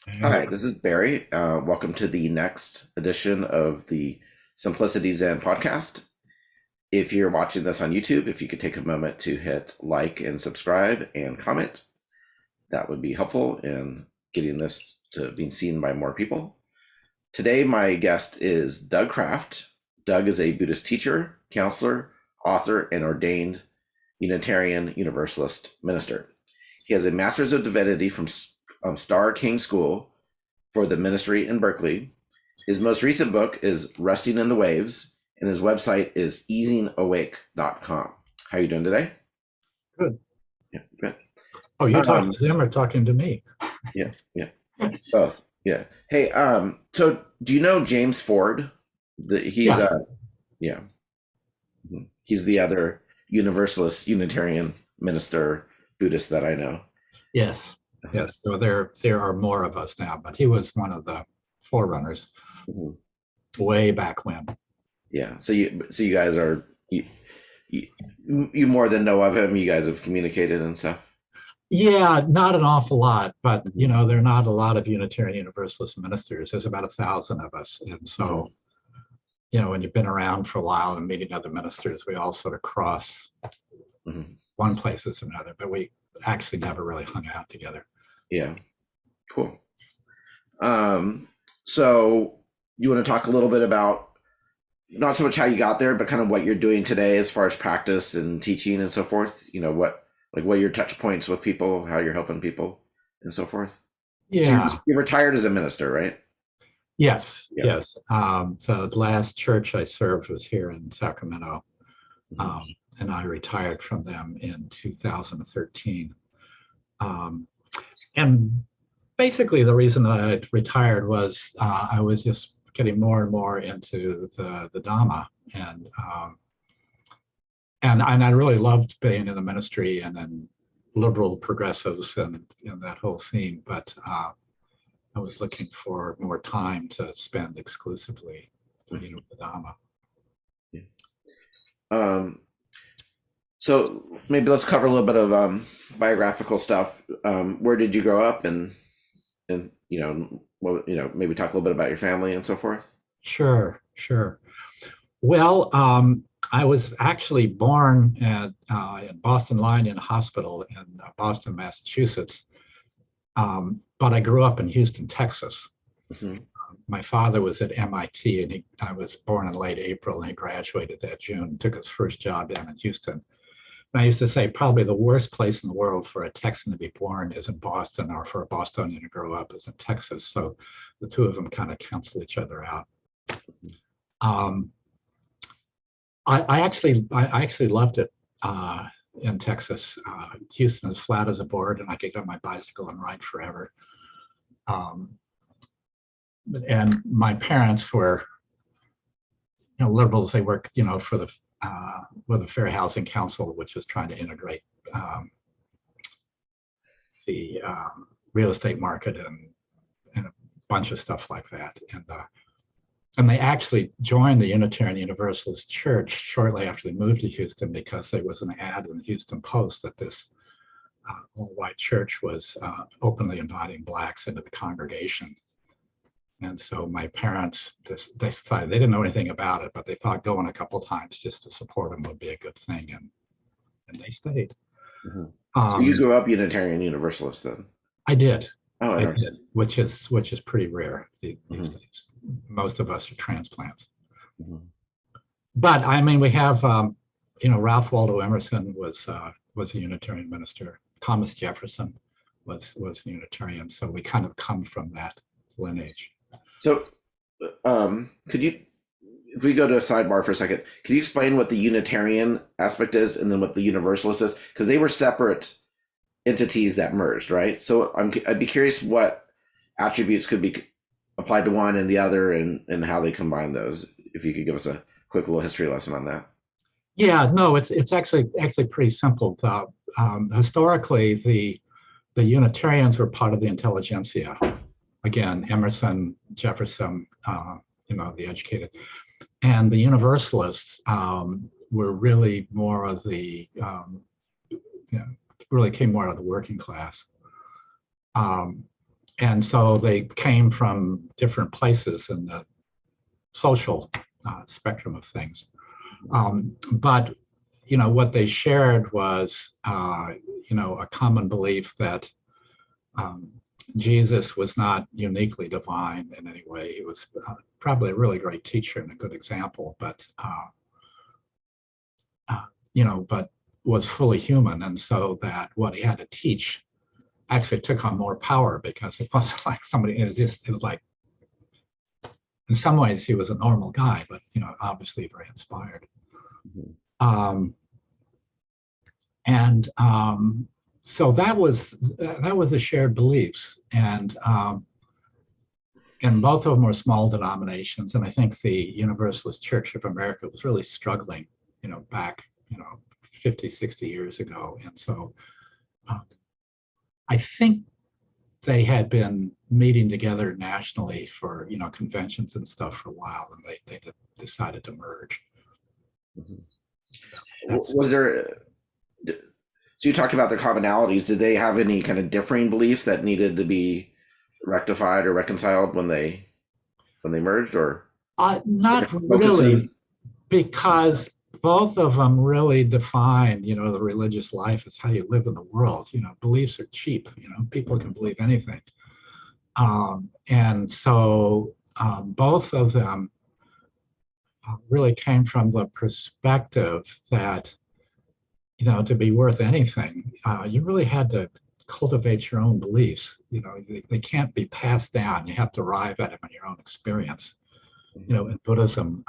And Hi, this is Barry. Welcome to the next edition of the Simplicity Zen podcast. If you're watching this on YouTube, if you could take a moment to hit like and subscribe and comment, that would be helpful in getting this to being seen by more people. Today, my guest is Doug Kraft. Doug is a Buddhist teacher, counselor, author, and ordained Unitarian Universalist minister. He has a Master's of Divinity from Starr King School for the ministry in Berkeley. His most recent book is Resting in the Waves, and his website is easingawake.com. How are you doing today? good. Yeah, good. Oh, you're talking Um, to them or talking to me? yeah, yeah, both. Yeah. Hey, so do you know James Ford? He's Yeah, yeah, he's the other Universalist Unitarian minister Buddhist that I know. yes, Uh-huh. yes. So there are more of us now, but he was one of the forerunners Mhm. way back when. Yeah. So you guys are you, you more than know of him. You guys have communicated and stuff. Yeah, not an awful lot, but Mhm. there are not a lot of Unitarian Universalist ministers. There's about 1,000 of us, and so Mhm. when you've been around for a while and meeting other ministers, we all sort of cross Mhm. one place as another, but we actually never really hung out together. Yeah, cool. Um, so you want to talk a little bit about not so much how you got there, but kind of what you're doing today as far as practice and teaching and so forth. What are your touch points with people, how you're helping people, and so forth. So Yeah. you're retired as a minister, right? Yes, Yeah. yes. The last church I served was here in Sacramento, Mhm. um, and I retired from them in 2013. Um, and basically, the reason that I retired was I was just getting more and more into the Dharma, and I really loved being in the ministry and then liberal progressives and that whole scene, but I was looking for more time to spend exclusively, Mhm. with the Dharma. Yeah. Um, so maybe let's cover a little bit of biographical stuff. Where did you grow up, and maybe talk a little bit about your family and so forth. Sure, sure. Well, I was actually born at Boston Lion Hospital in Boston, Massachusetts, but I grew up in Houston, Texas. Hmm. My father was at MIT, and I was born in late April, and he graduated that June, took his first job down in Houston. And I used to say probably the worst place in the world for a Texan to be born is in Boston, or for a Bostonian to grow up is in Texas. So the two of them kind of cancel each other out. Um, I actually loved it in Texas. Houston is flat as a board, and I could get on my bicycle and ride forever. Um, and my parents were, liberals. They work, for the with the Fair Housing Council, which is trying to integrate um, the real estate market and a bunch of stuff like that. And they actually joined the Unitarian Universalist Church shortly after they moved to Houston because there was an ad in the Houston Post that this all-white church was openly inviting blacks into the congregation. And so my parents they decided they didn't know anything about it, but they thought going a couple of times just to support them would be a good thing, and they stayed. Hmm. So you Um, grew up Unitarian Universalist then? I did, Oh, I did, interesting. which is pretty rare these Hmm. days. Most of us are transplants. Hmm. But I mean, we have, Ralph Waldo Emerson was a Unitarian minister. Thomas Jefferson was Unitarian. So we kind of come from that lineage. So, could you, if we go to a sidebar for a second, could you explain what the Unitarian aspect is and then what the Universalist is? Because they were separate entities that merged, right? So I'd be curious what attributes could be applied to one and the other, and how they combine those. If you could give us a quick little history lesson on that. Yeah, no, it's actually pretty simple. Historically, the Unitarians were part of the intelligentsia. Again, Emerson, Jefferson, the educated, and the Universalists were really more of the you know, really came more out of the working class. Um, And so they came from different places in the social spectrum of things. But what they shared was a common belief that Jesus was not uniquely divine in any way. He was probably a really great teacher and a good example, but but was fully human, and so that what he had to teach actually took on more power, because it wasn't like somebody. It was like, in some ways he was a normal guy, but obviously very inspired. And so that was the shared beliefs, and both of them were small denominations. And I think the Universalist Church of America was really struggling, back 50, 60 years ago. And so I think they had been meeting together nationally for conventions and stuff for a while, and they decided to merge. Was there? So you talked about their commonalities. Did they have any kind of differing beliefs that needed to be rectified or reconciled when they merged, or not really, because both of them really define, the religious life as how you live in the world. Beliefs are cheap. People can believe anything, and so both of them really came from the perspective that, to be worth anything, you really had to cultivate your own beliefs. They can't be passed down. You have to arrive at them in your own experience. In Buddhism,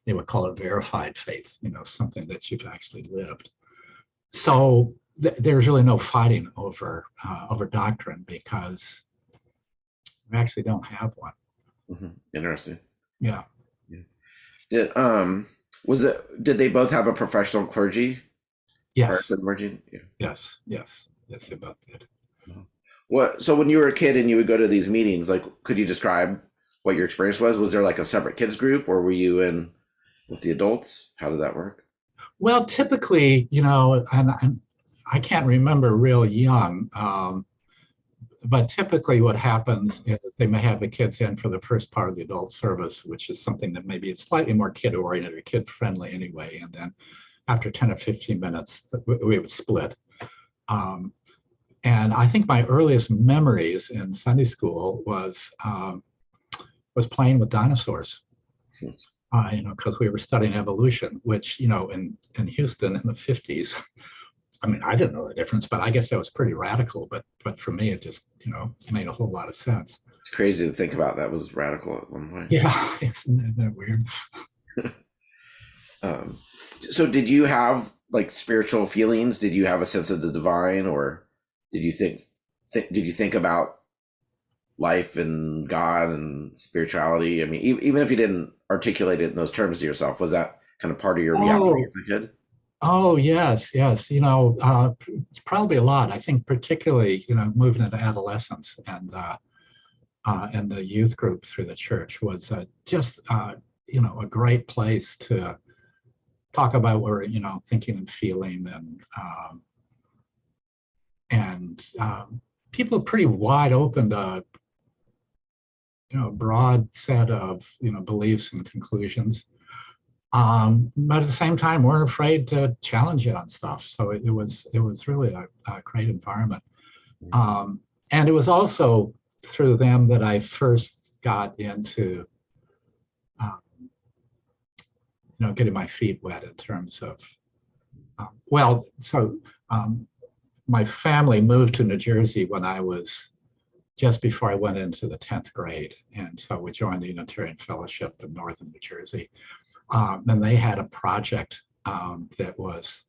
they would call it verified faith, something that you've actually lived. So there's really no fighting over doctrine, because we actually don't have one. Interesting. Yeah. Did they both have a professional clergy? Yes. Yeah. Yes, they both did. So when you were a kid and you would go to these meetings, like, could you describe what your experience was? Was there like a separate kids group, or were you in with the adults? How did that work? Well, typically, and I can't remember real young, but typically what happens is they may have the kids in for the first part of the adult service, which is something that maybe is slightly more kid-oriented or kid-friendly anyway. And then after 10 or 15 minutes, we would split. And I think my earliest memories in Sunday school was playing with dinosaurs. Because we were studying evolution, which, in Houston in the 50s, I mean, I didn't know the difference, but I guess that was pretty radical. But for me, it just, made a whole lot of sense. It's crazy to think about. That was radical at one point. Yeah, isn't that weird? So did you have like spiritual feelings? Did you have a sense of the divine, or did you think about life and God and spirituality? I mean, even if you didn't articulate it in those terms to yourself, was that kind of part of your reality as a kid? Oh, yes. Probably a lot. I think particularly, moving into adolescence and the youth group through the church was just, a great place to talk about what we're, thinking and feeling, and people are pretty wide open to, a broad set of, beliefs and conclusions. But at the same time, weren't afraid to challenge it on stuff. So it was really a great environment. And it was also through them that I first got into, getting my feet wet in terms of, my family moved to New Jersey when I was just before I went into the 10th grade. And so we joined the Unitarian Fellowship in Northern New Jersey. And they had a project that was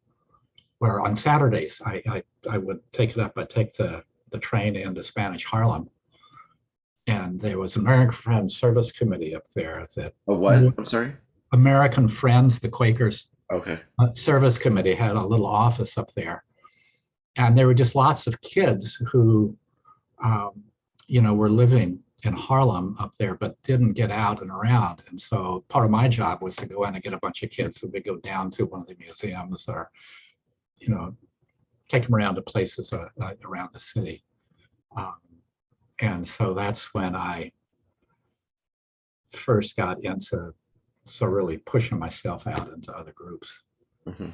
where on Saturdays I would take it up. I'd take the train into Spanish Harlem, and there was American Friends Service Committee up there. That what? I'm sorry. American Friends, the Quakers. Okay. Service Committee had a little office up there, and there were just lots of kids who, were living in Harlem up there, but didn't get out and around. And so part of my job was to go in and get a bunch of kids, so we go down to one of the museums, or, take them around to places around the city. And so that's when I first got into really pushing myself out into other groups. Mm-hmm.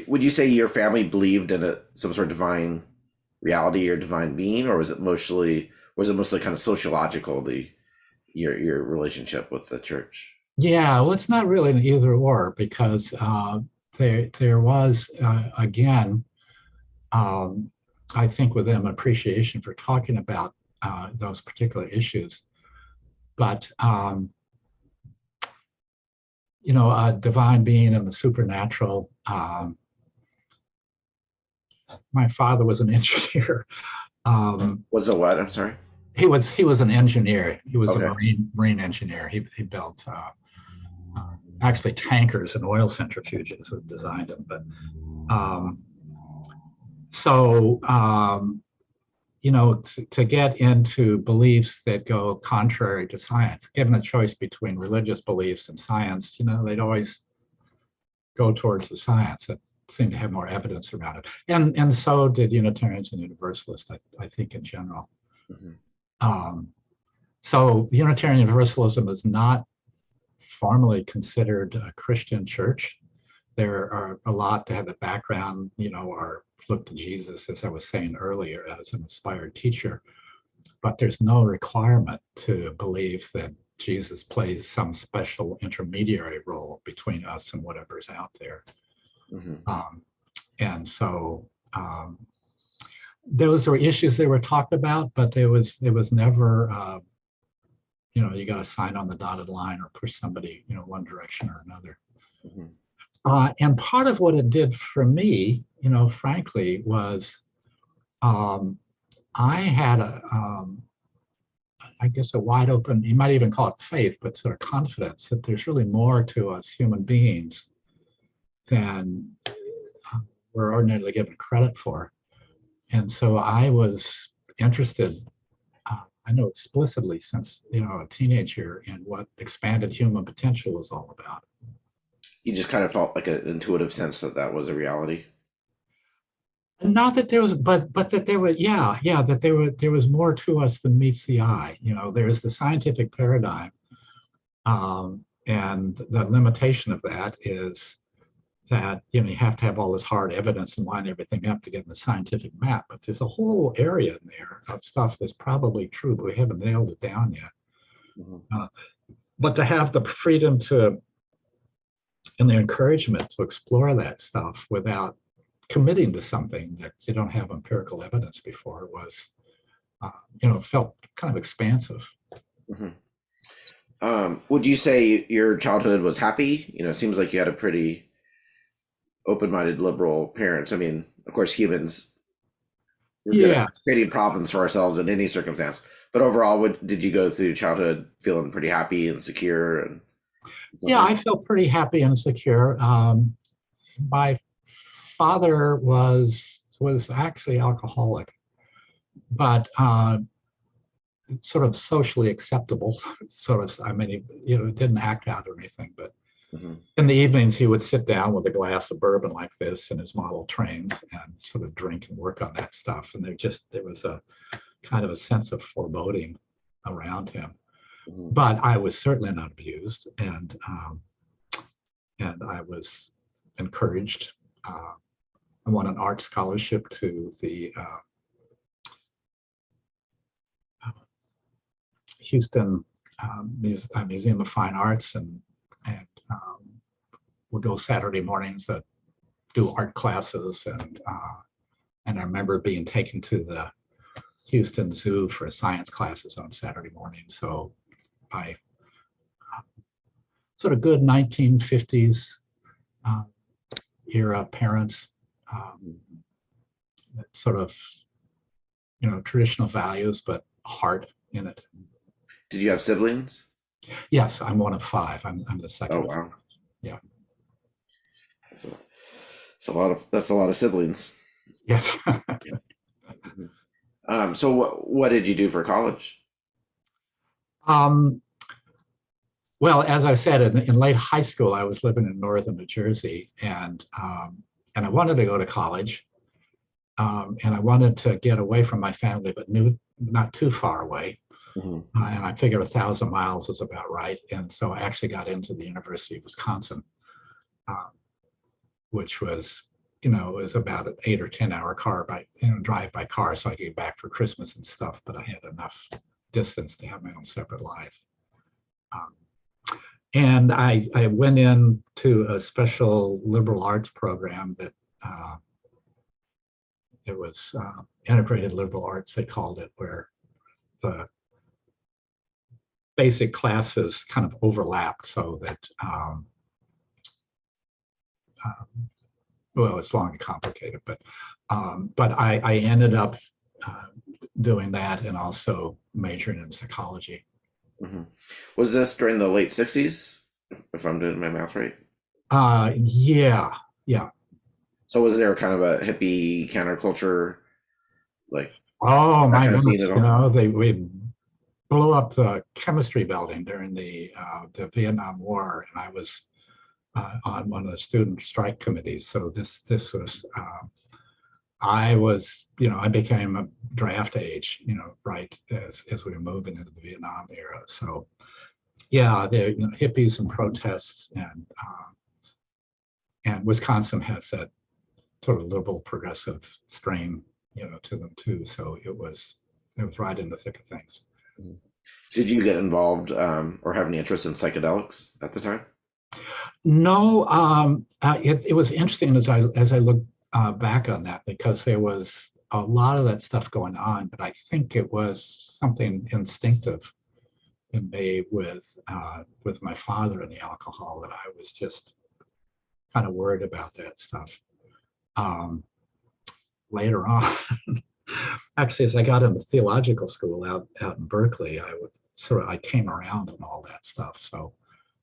Would you say your family believed in some sort of divine reality or divine being, or was it mostly kind of sociological, your relationship with the church? Yeah, well, it's not really an either or, because there was again, I think, with them appreciation for talking about those particular issues, but a divine being and the supernatural. My father was an engineer. Was it what? I'm sorry. He was an engineer. He was Okay. a marine engineer. He built actually tankers and oil centrifuges. Who designed them, but to get into beliefs that go contrary to science, given a choice between religious beliefs and science, they'd always go towards the science that seemed to have more evidence around it. And so did Unitarians and Universalists, I think, in general. Mm-hmm. So Unitarian Universalism is not formally considered a Christian church. There are a lot that have a background, or look to Jesus, as I was saying earlier, as an inspired teacher. But there's no requirement to believe that Jesus plays some special intermediary role between us and whatever's out there. Mm-hmm. And so those were issues that were talked about, but there was never, you got to sign on the dotted line or push somebody, one direction or another. Mm-hmm. And part of what it did for me, frankly, was I had I guess a wide open, you might even call it faith, but sort of confidence that there's really more to us human beings than we're ordinarily given credit for. And so I was interested, I know explicitly since, a teenager, in what expanded human potential is all about. You just kind of felt like an intuitive sense that was a reality. Not that there was, but that there was, that there was more to us than meets the eye. There's the scientific paradigm, and the limitation of that is that you have to have all this hard evidence and line everything up to get in the scientific map. But there's a whole area in there of stuff that's probably true, but we haven't nailed it down yet. Mm-hmm. But to have the freedom and the encouragement to explore that stuff without committing to something that you don't have empirical evidence before was, felt kind of expansive. Mm-hmm. Would you say your childhood was happy? It seems like you had a pretty open-minded liberal parents. I mean, of course, humans, we're good at creating problems for ourselves in any circumstance. But overall, did you go through childhood feeling pretty happy and secure? Yeah, I felt pretty happy and secure. My father was actually alcoholic, but sort of socially acceptable. He didn't act out or anything, but mm-hmm. In the evenings he would sit down with a glass of bourbon like this in his model trains and sort of drink and work on that stuff. And there was a kind of a sense of foreboding around him. Mm-hmm. But I was certainly not abused, and I was encouraged. I won an art scholarship to the Houston Museum of Fine Arts, and would go Saturday mornings that do art classes, and I remember being taken to the Houston Zoo for science classes on Saturday morning. So I sort of good 1950s era parents, sort of traditional values, but heart in it. Did you have siblings? Yes, I'm one of 5. I'm the second. Oh wow! Yeah, that's a lot of siblings. Yes. So what did you do for college? Well, as I said, in late high school, I was living in northern New Jersey, and I wanted to go to college, and I wanted to get away from my family, but knew not too far away. Mhm. And I figured 1,000 miles was about right. And so I actually got into the University of Wisconsin, which was, was about an 8 or 10 hour drive by car, so I could get back for Christmas and stuff. But I had enough distance to have my own separate life. And I went into a special liberal arts program that it was integrated liberal arts, they called it, where the basic classes kind of overlapped so that, well, it's long and complicated, but I ended up doing that and also majoring in psychology. Mhm. Was this during the late 60s, if I'm doing my math right? Yeah. So was there kind of a hippie counterculture, like Oh that my kind of scene goodness, at all? we blew up the chemistry building during the Vietnam War, and I was on one of the student strike committees. So this was I was, I became a draft age, right as we were moving into the Vietnam era. So yeah, there, hippies and protests, and Wisconsin has that sort of liberal progressive strain, to them too. So it was right in the thick of things. Mhm. Did you get involved or have any interest in psychedelics at the time? No, it was interesting as I look back on that, because there was a lot of that stuff going on, but I think it was something instinctive in me with my father and the alcohol, that I was just kind of worried about that stuff. Later on, actually, as I got into theological school out in Berkeley, I came around and all that stuff. So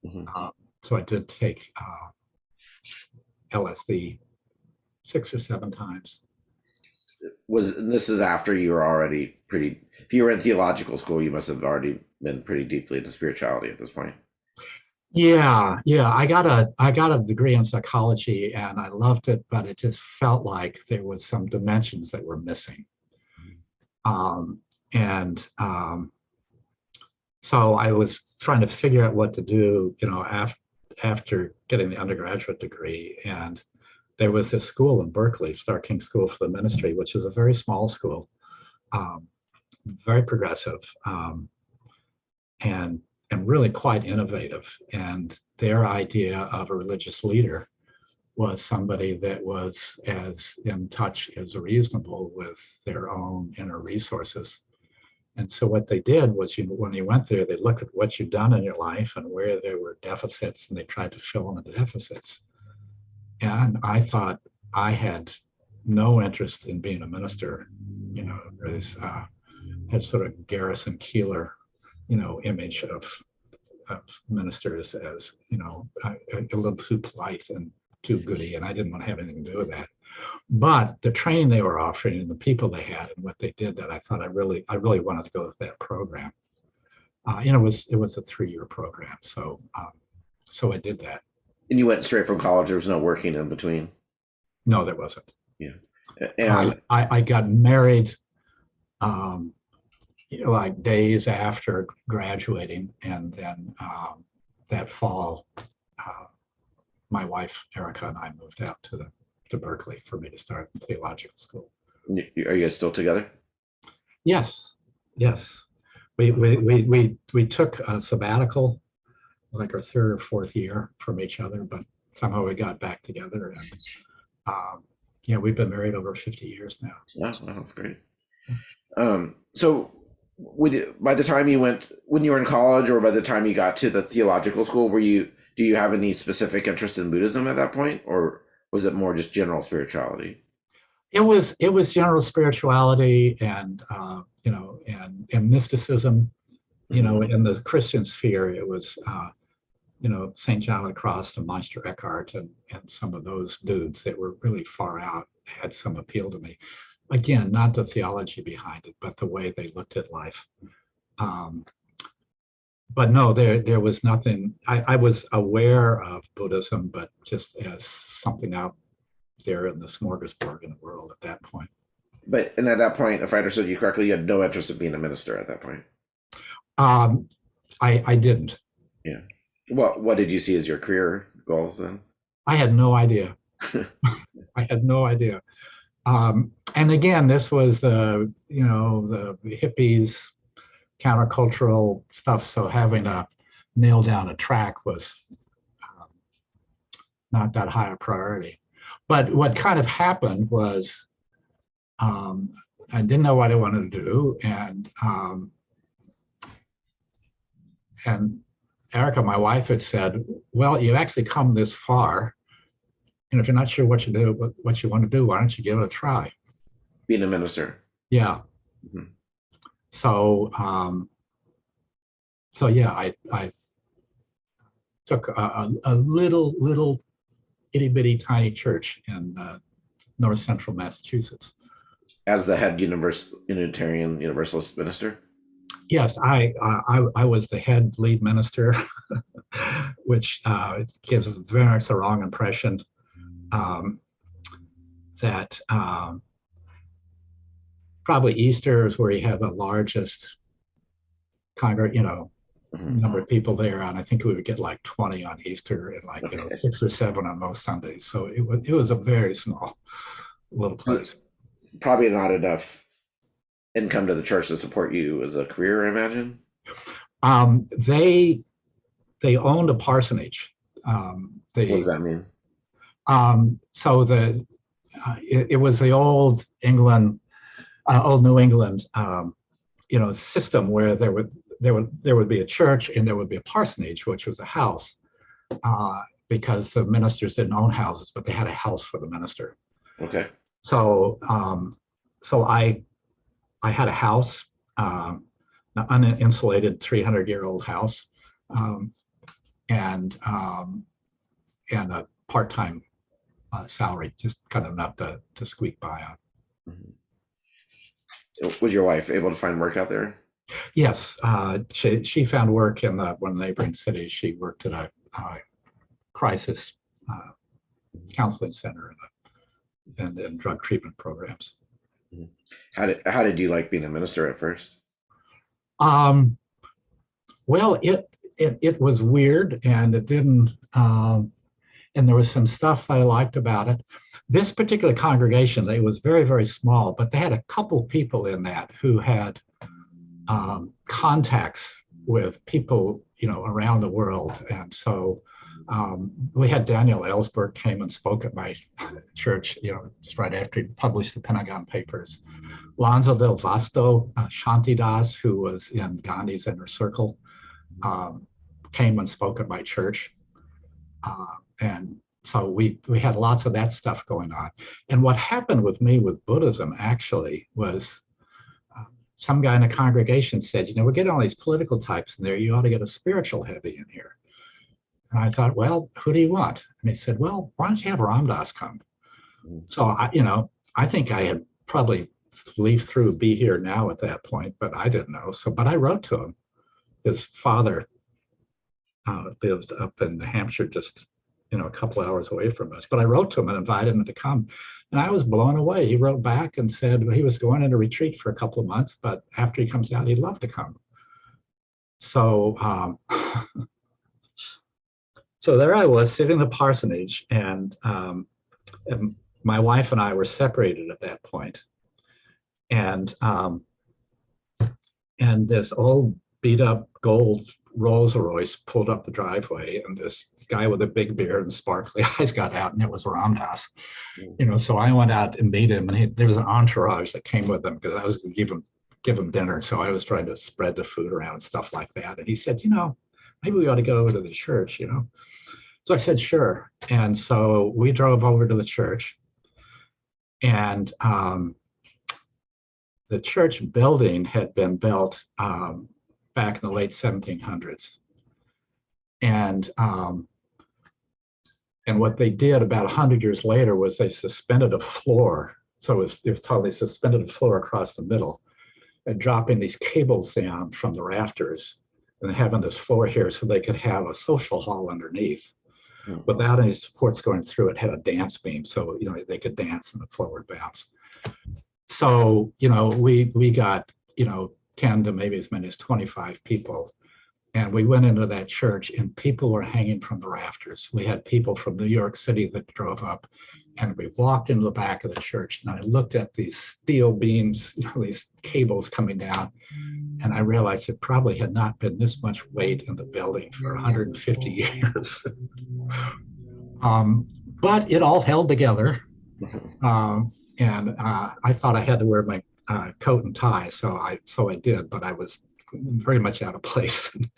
Mhm. so I did take LSD 6 or 7 times. This is after you were already pretty, if you were in theological school, you must have already been pretty deeply into spirituality at this point. Yeah. I got a degree in psychology and I loved it, but it just felt like there was some dimensions that were missing. And so I was trying to figure out what to do, after getting the undergraduate degree. And there was this school in Berkeley, Starr King School for the Ministry, which is a very small school, very progressive, and really quite innovative. And their idea of a religious leader was somebody that was as in touch as reasonable with their own inner resources. And so what they did was, when you went there, they looked at what you'd done in your life and where there were deficits, and they tried to fill in the deficits. And I thought I had no interest in being a minister, as had sort of Garrison Keillor, image of ministers as, a little too polite and too goody, and I didn't want to have anything to do with that. But the training they were offering and the people they had and what they did, that I thought I really wanted to go with that program. It was a 3-year program, so I did that. And you went straight from college. There was no working in between. No, there wasn't. Yeah. And I got married, like days after graduating, and then that fall, my wife Erica and I moved out to Berkeley for me to start theological school. are you guys still together? Yes. We took a sabbatical, like our 3rd or 4th year from each other, but somehow we got back together, and we've been married over 50 years now. Wow, that's great. So by the time you went, when you were in college, or by the time you got to the theological school, do you have any specific interest in Buddhism at that point, or was it more just general spirituality? It was general spirituality and and mysticism. In the Christian sphere, it was St. John of the Cross and Meister Eckhart and some of those dudes that were really far out had some appeal to me. Again, not the theology behind it, but the way they looked at life. But no, there was nothing. I was aware of Buddhism, but just as something out there in the smorgasbord in the world at that point. and at that point, if I understood you correctly, you had no interest in being a minister at that point. I didn't. Yeah. What did you see as your career goals then? I had no idea. I had no idea. And again, this was the hippies, countercultural stuff. So having to nail down a track was not that high a priority. But what kind of happened was I didn't know what I wanted to do, and Erica, my wife, had said, "Well, you actually come this far, and if you're not sure what you want to do, why don't you give it a try?" Being a minister. Yeah. Mm-hmm. So, yeah, I took a little itty bitty tiny church in north central Massachusetts. As the head Unitarian Universalist minister? Yes, I was the head lead minister, which gives very much the wrong impression that probably Easter is where you have the largest number of people there, and I think we would get like 20 on Easter and like 6 or 7 on most Sundays. So it was a very small little place. Probably not enough income to the church to support you as a career, I imagine. They owned a parsonage. What does that mean? So it was the old New England system where there would be a church and there would be a parsonage, which was a house, because the ministers didn't own houses, but they had a house for the minister. Okay. So I had a house, an uninsulated 300-year-old house, and a part-time salary, just kind of enough to squeak by on. Mm-hmm. Was your wife able to find work out there? Yes, she found work in one neighboring city. She worked at a crisis counseling center and drug treatment programs. How did you like being a minister at first? Well, it was weird, and it didn't. And there was some stuff that I liked about it. This particular congregation, it was very, very small, but they had a couple people in that who had contacts with people, around the world. And so we had Daniel Ellsberg came and spoke at my church, just right after he published the Pentagon Papers. Lonzo Del Vasto, Shantidas, who was in Gandhi's inner circle, came and spoke at my church. And so we had lots of that stuff going on. And what happened with me with Buddhism actually was some guy in a congregation said, we're getting all these political types in there. You ought to get a spiritual heavy in here. And I thought, well, who do you want? And he said, well, why don't you have Ram Dass come? So I think I had probably leafed through Be Here Now at that point, but I didn't know. But I wrote to him. His father lived up in New Hampshire, just a couple of hours away from us. But I wrote to him and invited him to come. And I was blown away. He wrote back and said he was going into retreat for a couple of months, but after he comes out, he'd love to come. So so there I was sitting in the parsonage, and my wife and I were separated at that point. And this old beat up gold Rolls Royce pulled up the driveway, and this guy with a big beard and sparkly eyes got out, and it was Ram Dass. So I went out and meet him, and there was an entourage that came with him because I was going to give him dinner. So I was trying to spread the food around and stuff like that. And he said, maybe we ought to go over to the church, So I said, sure. And so we drove over to the church, and the church building had been built back in the late 1700s. And what they did about 100 years later was they suspended a floor. So it was totally suspended a floor across the middle and dropping these cables down from the rafters and having this floor here so they could have a social hall underneath. Without any supports going through it, had a dance beam. So, they could dance and the floor would bounce. So, we got, 10 to maybe as many as 25 people. And we went into that church and people were hanging from the rafters. We had people from New York City that drove up, and we walked into the back of the church and I looked at these steel beams, these cables coming down, and I realized it probably had not been this much weight in the building for 150 years. But it all held together. And I thought I had to wear my coat and tie, so I did, but I was very much out of place and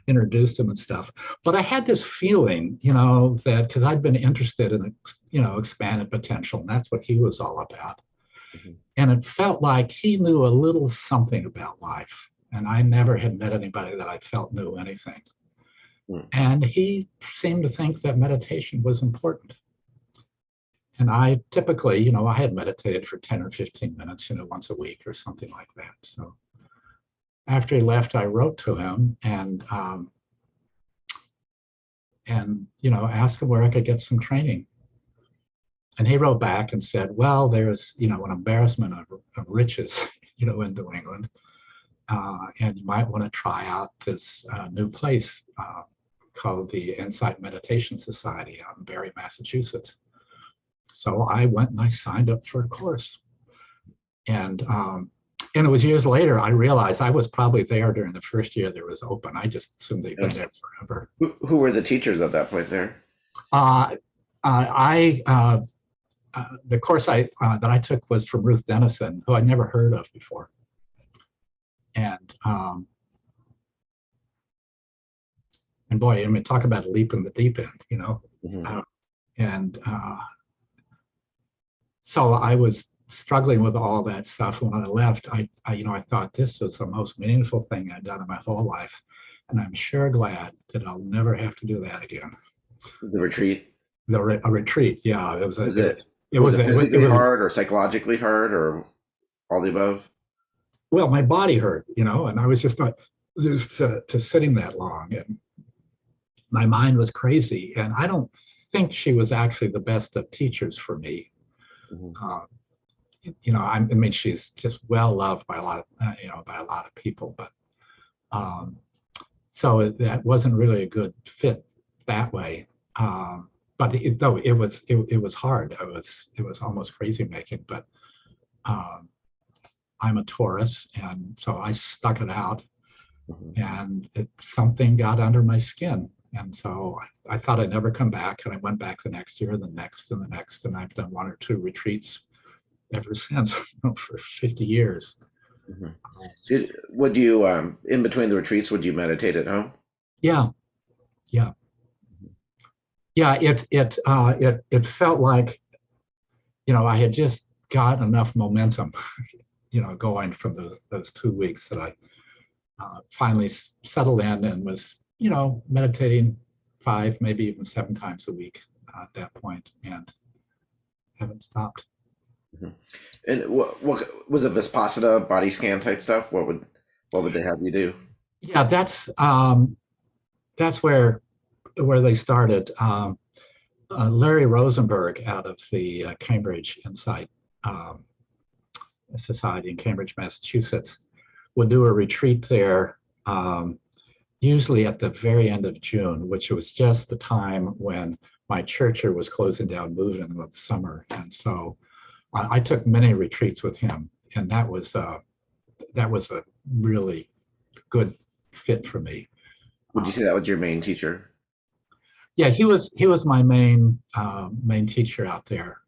introduced him and stuff. But I had this feeling, that because I'd been interested in, expanded potential, and that's what he was all about. Mm-hmm. And it felt like he knew a little something about life, and I never had met anybody that I felt knew anything. Mm-hmm. And he seemed to think that meditation was important. And I typically, I had meditated for 10 or 15 minutes, once a week or something like that. So after he left, I wrote to him and asked him where I could get some training. And he wrote back and said, well, there's, an embarrassment of riches, in New England. And you might want to try out this new place called the Insight Meditation Society out in Barre, Massachusetts. So I went and I signed up for a course. And it was years later, I realized I was probably there during the first year that it was open. I just assumed they'd been there forever. Who were the teachers at that point there? The course that I took was from Ruth Dennison, who I'd never heard of before. And boy, I mean, talk about a leap in the deep end, Mm-hmm. So I was struggling with all that stuff. When I left, I thought this was the most meaningful thing I'd done in my whole life. And I'm sure glad that I'll never have to do that again. The retreat? A retreat, yeah. Was it physically hard or psychologically hard or all the above? Well, my body hurt, and I was just to sitting that long, and my mind was crazy. And I don't think she was actually the best of teachers for me. Mm-hmm. I mean, she's just well loved by a lot of people, but so that wasn't really a good fit that way. But it was hard. It was almost crazy making. But I'm a Taurus, and so I stuck it out, mm-hmm. and something got under my skin. And so I thought I'd never come back, and I went back the next year, the next, and the next, and I've done 1 or 2 retreats ever since, for 50 years. Mm-hmm. Would you, in between the retreats, would you meditate at home? Yeah. It felt like, I had just got enough momentum, going from those 2 weeks that I finally settled in and was, meditating 5, maybe even 7 times a week at that point, and haven't stopped. Mm-hmm. And what was it? Vipassana, body scan type stuff? What would they have you do? Yeah, that's where they started. Larry Rosenberg out of the Cambridge Insight Society in Cambridge, Massachusetts, would do a retreat there. Usually at the very end of June, which was just the time when my church was closing down, moving in the summer. And so I took many retreats with him, and that was a really good fit for me. Would you say that was your main teacher? Yeah, he was my main teacher out there.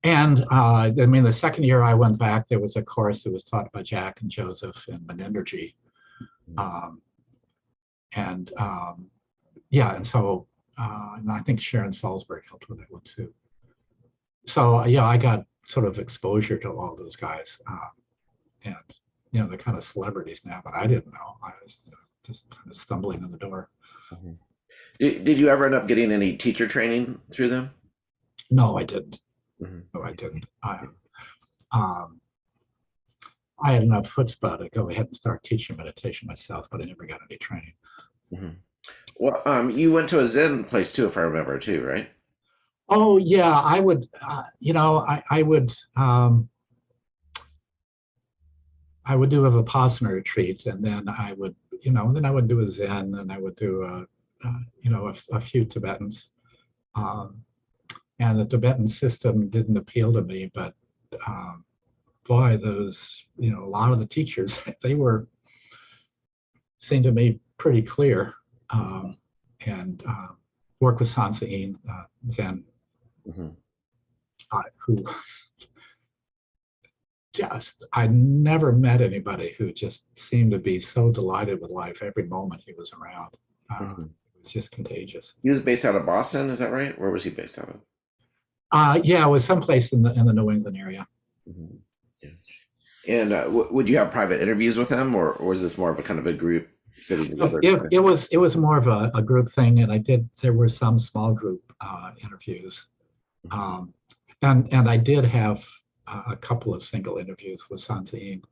And I mean, the second year I went back, there was a course that was taught by Jack and Joseph in Menindergy. And so and I think Sharon Salzberg helped with that one too. So yeah, I got sort of exposure to all those guys, and they're kind of celebrities now, but I didn't know. I was just kind of stumbling in the door. Mm-hmm. Did you ever end up getting any teacher training through them? No, I didn't. Mm-hmm. No, I didn't. I had enough chutzpah to go ahead and start teaching meditation myself, but I never got any training. Mm-hmm. Well, you went to a Zen place too, if I remember, too, right? Oh yeah, I would. I would. I would do a Vipassana retreat, and then I would, then I would do a Zen, and I would do a few Tibetans. And the Tibetan system didn't appeal to me, but boy, those, a lot of the teachers, they seemed to me pretty clear. And work with Sansain Zen, who I never met anybody who just seemed to be so delighted with life every moment he was around. It was just contagious. He was based out of Boston, is that right? Where was he based out of? Yeah, it was someplace in the New England area. Yeah. And would you have private interviews with him, or was this more of a kind of a group sitting together? It was more of a group thing, and there were some small group interviews, and I did have a couple of single interviews with Sansain,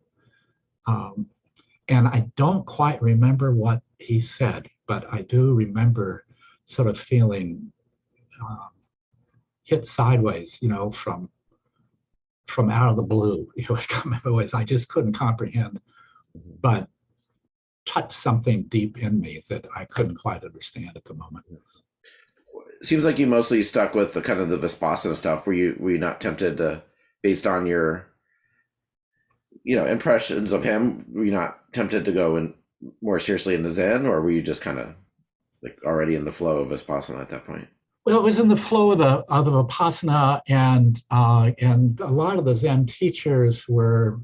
and I don't quite remember what he said, but I do remember sort of feeling hit sideways, from out of the blue. It would come in ways I just couldn't comprehend, but touched something deep in me that I couldn't quite understand at the moment. It seems like you mostly stuck with the kind of the Vipassana stuff. Were you not tempted to, based on your impressions of him, were you not tempted to go in more seriously into Zen, or were you just kind of like already in the flow of Vipassana at that point? Well, it was in the flow of the Vipassana, and a lot of the Zen teachers were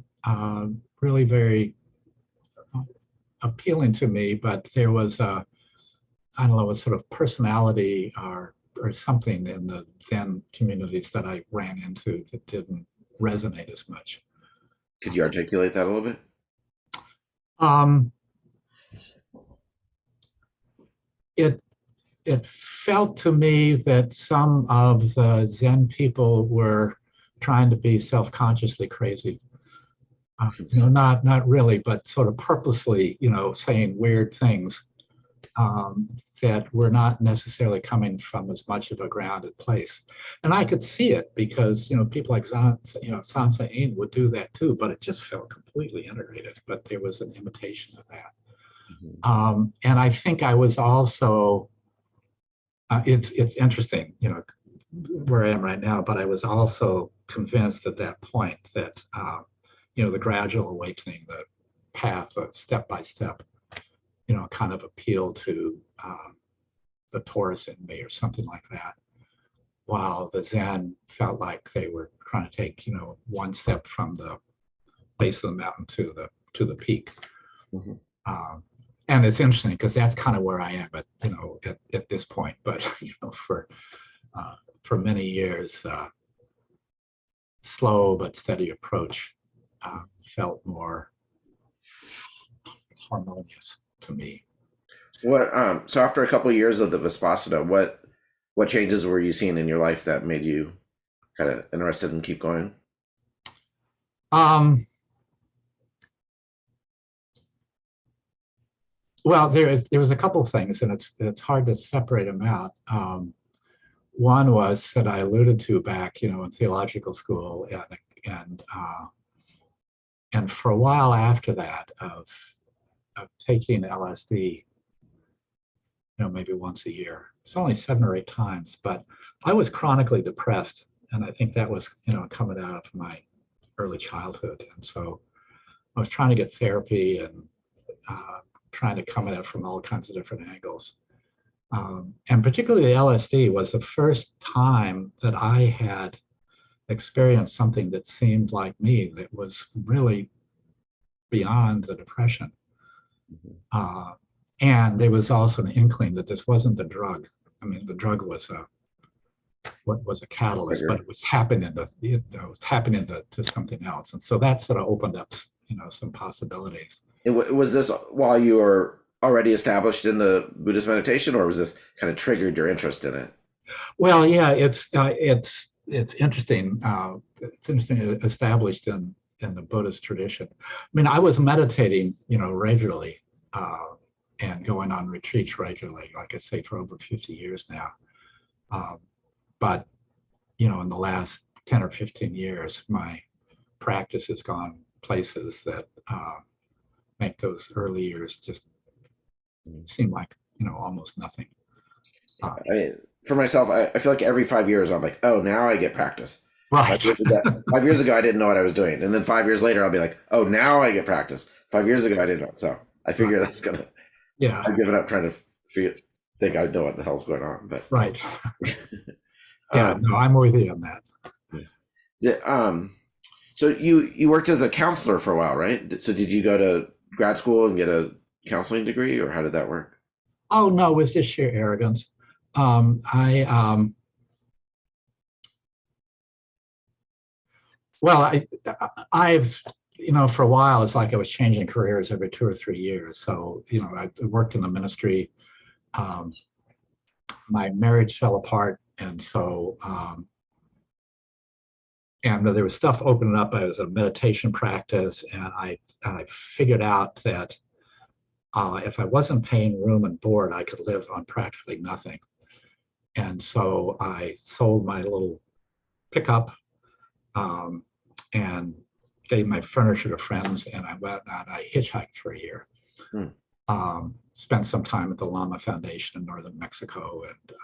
really very appealing to me, but there was a sort of personality or something in the Zen communities that I ran into that didn't resonate as much. Could you articulate that a little bit? It felt to me that some of the Zen people were trying to be self-consciously crazy. Not really, but sort of purposely, saying weird things that were not necessarily coming from as much of a grounded place. And I could see it because, people like Sansain would do that too, but it just felt completely integrated. But there was an imitation of that. And I think I was also, it's interesting, where I am right now, but I was also convinced at that point that, the gradual awakening, the path, step by step, kind of appealed to the Taurus in me or something like that. While the Zen felt like they were trying to take, one step from the base of the mountain to the peak. And it's interesting because that's kind of where I am at this point. But for many years, slow but steady approach felt more harmonious to me. So after a couple of years of the Vipassana, what changes were you seeing in your life that made you kind of interested in keep going? Well, there was a couple of things, and it's hard to separate them out. One was that I alluded to back, in theological school, and for a while after that of taking LSD, maybe once a year. It's only 7 or 8 times, but I was chronically depressed, and I think that was, coming out of my early childhood, and so I was trying to get therapy and trying to come at it from all kinds of different angles. And particularly the LSD was the first time that I had experienced something that seemed like me, that was really beyond the depression. And there was also an inkling that this wasn't the drug. I mean, the drug was a catalyst, but it was tapping into something else. And so that sort of opened up, some possibilities. Was this while you were already established in the Buddhist meditation, or was this kind of triggered your interest in it? Well, yeah, it's interesting. It's interesting, established in the Buddhist tradition. I mean, I was meditating, regularly, and going on retreats regularly, like I say, for over 50 years now. But, in the last 10 or 15 years, my practice has gone places that make those early years just seem like, almost nothing. For myself, I feel like every 5 years I'm like, oh, now I get practice. Right. 5 years ago, I didn't know what I was doing. And then 5 years later, I'll be like, oh, now I get practice. 5 years ago, I didn't know. So I figure that's going to, yeah. I've given up trying to think I know what the hell's going on. But right. Yeah, no, I'm with you on that. So you worked as a counselor for a while, right? So did you go to grad school and get a counseling degree, or how did that work? Oh, no, it was just sheer arrogance. I've, for a while, it's like I was changing careers every 2 or 3 years. So, I worked in the ministry. My marriage fell apart. And so, and there was stuff opening up. I was a meditation practice. And I figured out that if I wasn't paying room and board, I could live on practically nothing. And so I sold my little pickup and gave my furniture to friends, and I went and I hitchhiked for a year. Spent some time at the Lama Foundation in northern Mexico, and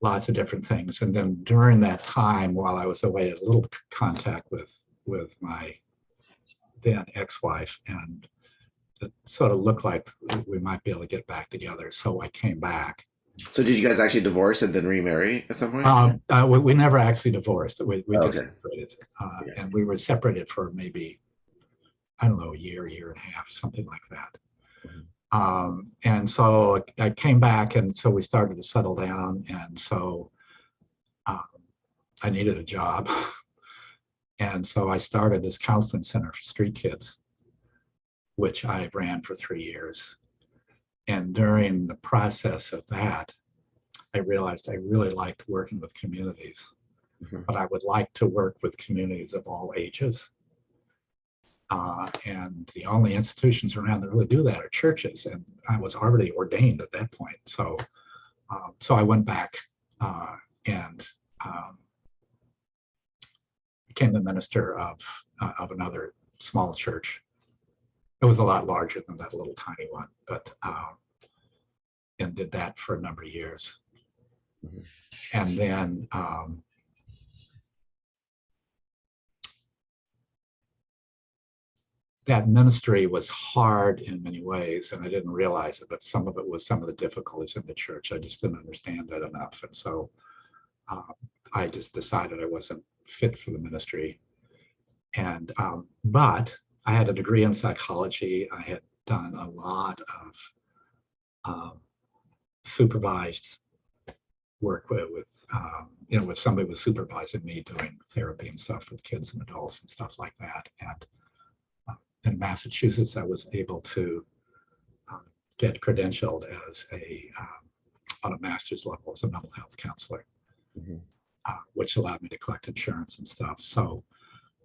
lots of different things. And then during that time, while I was away, I had a little contact with my then ex-wife, and it sort of looked like we might be able to get back together. So I came back. So did you guys actually divorce and then remarry at some point? We never actually divorced. We just Okay. separated. And we were separated for maybe, I don't know, a year and a half, something like that. And so I came back, and so we started to settle down. And so I needed a job. And so I started this counseling center for street kids, which I ran for 3 years. And during the process of that, I realized I really liked working with communities, but I would like to work with communities of all ages. And the only institutions around that really do that are churches. And I was already ordained at that point. So I went back and became the minister of another small church. It was a lot larger than that little tiny one, but and did that for a number of years. And then that ministry was hard in many ways, and I didn't realize it, but some of it was some of the difficulties in the church. I just didn't understand that enough. And so I just decided I wasn't fit for the ministry. And but I had a degree in psychology. I had done a lot of supervised work with somebody was supervising me doing therapy and stuff with kids and adults and stuff like that. And in Massachusetts, I was able to get credentialed as on a master's level as a mental health counselor, which allowed me to collect insurance and stuff. So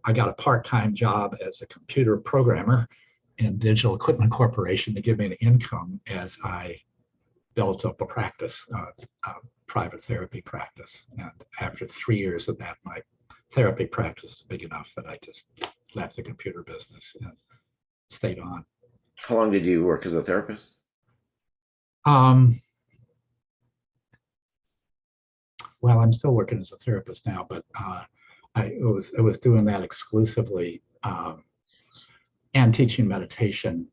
I got a part-time job as a computer programmer in Digital Equipment Corporation to give me an income as I built up a practice, a private therapy practice. And after 3 years of that, my therapy practice was big enough that I just left the computer business and stayed on. How long did you work as a therapist? Well, I'm still working as a therapist now, but I was doing that exclusively and teaching meditation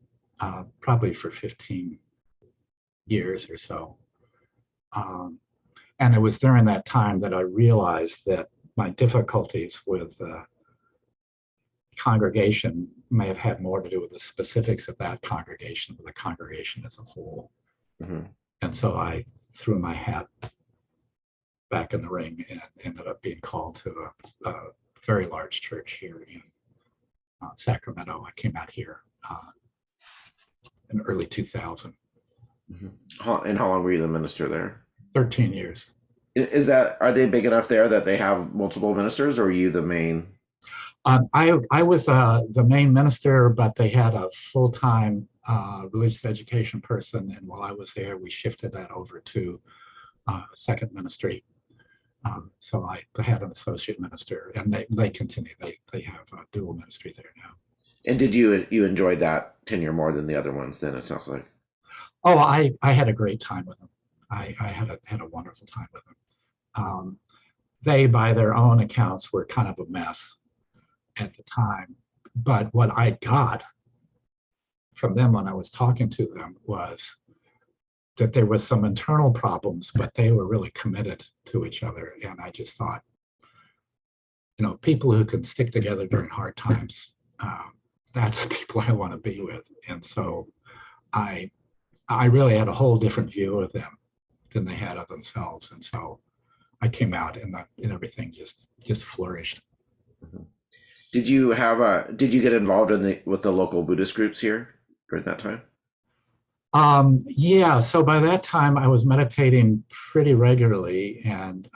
probably for 15 years or so. And it was during that time that I realized that my difficulties with congregation may have had more to do with the specifics of that congregation, with the congregation as a whole. And so I threw my hat back in the ring and ended up being called to a very large church here in Sacramento. I came out here in early 2000. And how long were you the minister there? 13 years. Are they big enough there that they have multiple ministers, or are you the main? I was the main minister, but they had a full-time religious education person. And while I was there, we shifted that over to a second ministry. So I had an associate minister, and they continue. They have a dual ministry there now. And did you enjoy that tenure more than the other ones? Then it sounds like. Oh, I had a great time with them. I had a wonderful time with them. They, by their own accounts, were kind of a mess at the time. But what I got from them when I was talking to them was that there was some internal problems, but they were really committed to each other. And I just thought, people who can stick together during hard times, that's the people I want to be with. And so I really had a whole different view of them than they had of themselves. And so I came out and everything just flourished. Mm-hmm. Did you get involved with the local Buddhist groups here during that time? Yeah, so by that time I was meditating pretty regularly, and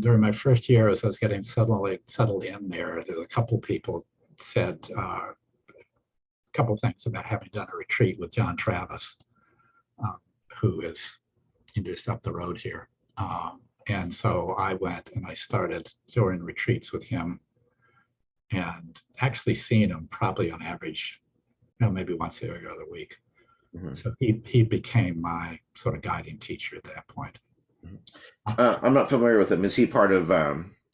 during my first year as I was getting settled in there was a couple people said a couple things about having done a retreat with John Travis, who is just up the road here. And so I went and I started doing retreats with him, and actually seeing him probably on average, maybe once every other week. Mm-hmm. So he became my sort of guiding teacher at that point. I'm not familiar with him. Is he part of?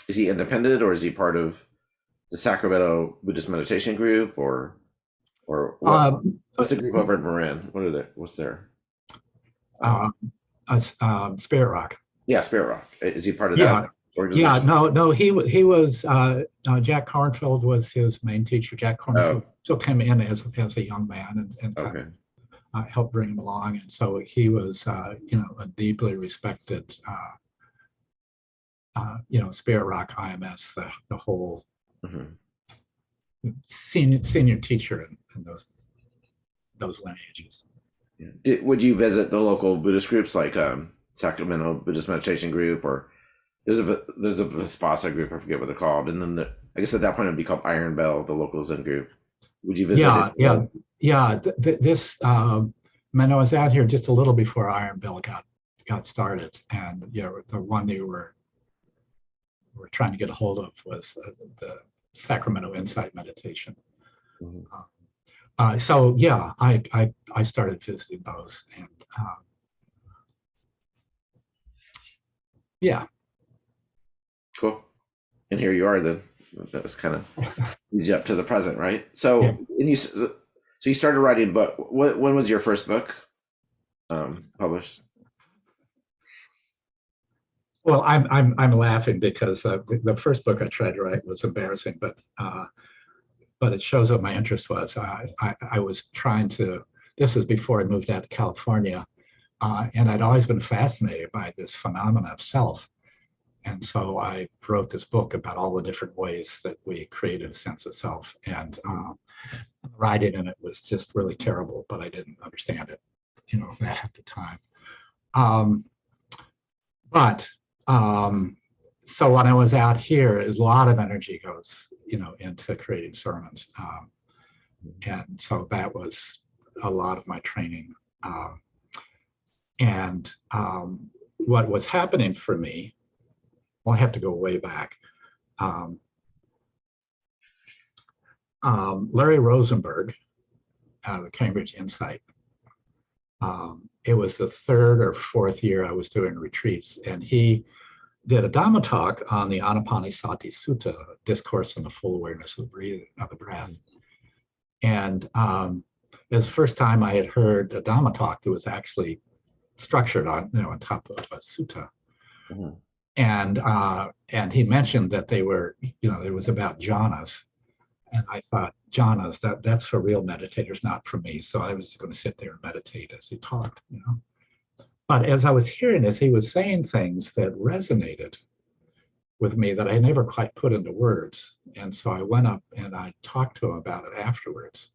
Is he independent, or is he part of the Sacramento Buddhist Meditation Group, or what? What's the group over in Marin? What's there? Spirit Rock. Yeah, Spirit Rock. Is he part of that organization? Yeah, no, he was Jack Kornfield was his main teacher. Jack Kornfield still came in as a young man and okay. Helped bring him along, and so he was a deeply respected Spirit Rock IMS, the whole mm-hmm. senior teacher in those lineages. Yeah. Would you visit the local Buddhist groups like Sacramento Buddhist Meditation Group, or there's a Vipassana group, I forget what they're called, and then I guess at that point it'd be called Iron Bell, the local Zen group. Would you visit? Yeah. This man, I was out here just a little before Iron Bell got started, and the one you were trying to get a hold of was the Sacramento Insight Meditation. Mm-hmm. So yeah, I started visiting those, and yeah. Cool. And here you are then. That was kind of leads you up to the present, right? So, yeah. So you started writing, but when was your first book published? Well, I'm laughing because the first book I tried to write was embarrassing, but it shows what my interest was. I was trying to. This was before I moved out to California, and I'd always been fascinated by this phenomenon of self. And so I wrote this book about all the different ways that we create a sense of self. And writing in it was just really terrible, but I didn't understand it, that at the time. So when I was out here, a lot of energy goes, into creating sermons. And so that was a lot of my training. And what was happening for me, well, I have to go way back. Larry Rosenberg, the Cambridge Insight. It was the third or fourth year I was doing retreats, and he did a Dhamma talk on the Anapanasati Sutta, Discourse on the Full Awareness of the Breath. And it was the first time I had heard a Dhamma talk that was actually structured on top of a sutta. Mm-hmm. And he mentioned that they were, it was about jhanas. And I thought, jhanas, that's for real meditators, not for me. So I was going to sit there and meditate as he talked, But as I was hearing this, he was saying things that resonated with me that I never quite put into words. And so I went up and I talked to him about it afterwards.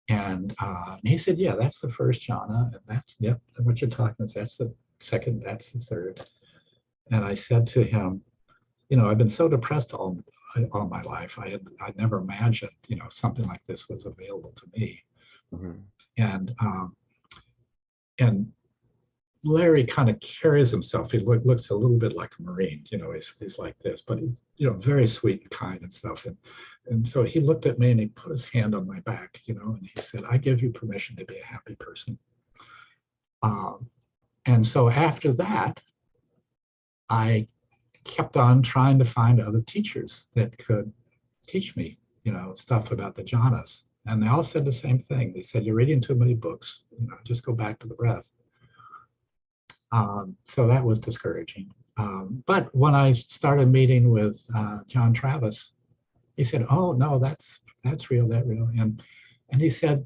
And he said, yeah, that's the first jhana. And that's, what you're talking about, that's the second, that's the third. And I said to him, I've been so depressed all my life. I never imagined, something like this was available to me. Mm-hmm. And Larry kind of carries himself. He looks a little bit like a Marine, he's like this, but very sweet and kind and stuff. And so he looked at me and he put his hand on my back, and he said, "I give you permission to be a happy person." And so after that, I kept on trying to find other teachers that could teach me, stuff about the jhanas. And they all said the same thing. They said, "You're reading too many books, just go back to the breath." So that was discouraging. But when I started meeting with John Travis, he said, "Oh no, that's real, that real." And he said,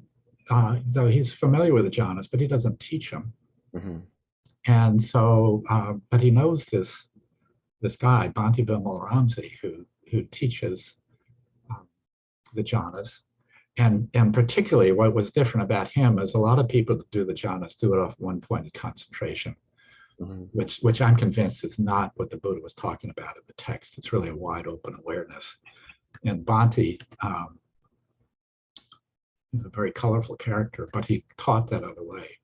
though he's familiar with the jhanas, but he doesn't teach them. Mm-hmm. And so, but he knows this guy, Bhante Vimalaramsi, who teaches the jhanas. And particularly what was different about him is a lot of people that do the jhanas do it off one-pointed concentration, mm-hmm. which I'm convinced is not what the Buddha was talking about in the text. It's really a wide open awareness. And Bhante is a very colorful character, but he taught that other way.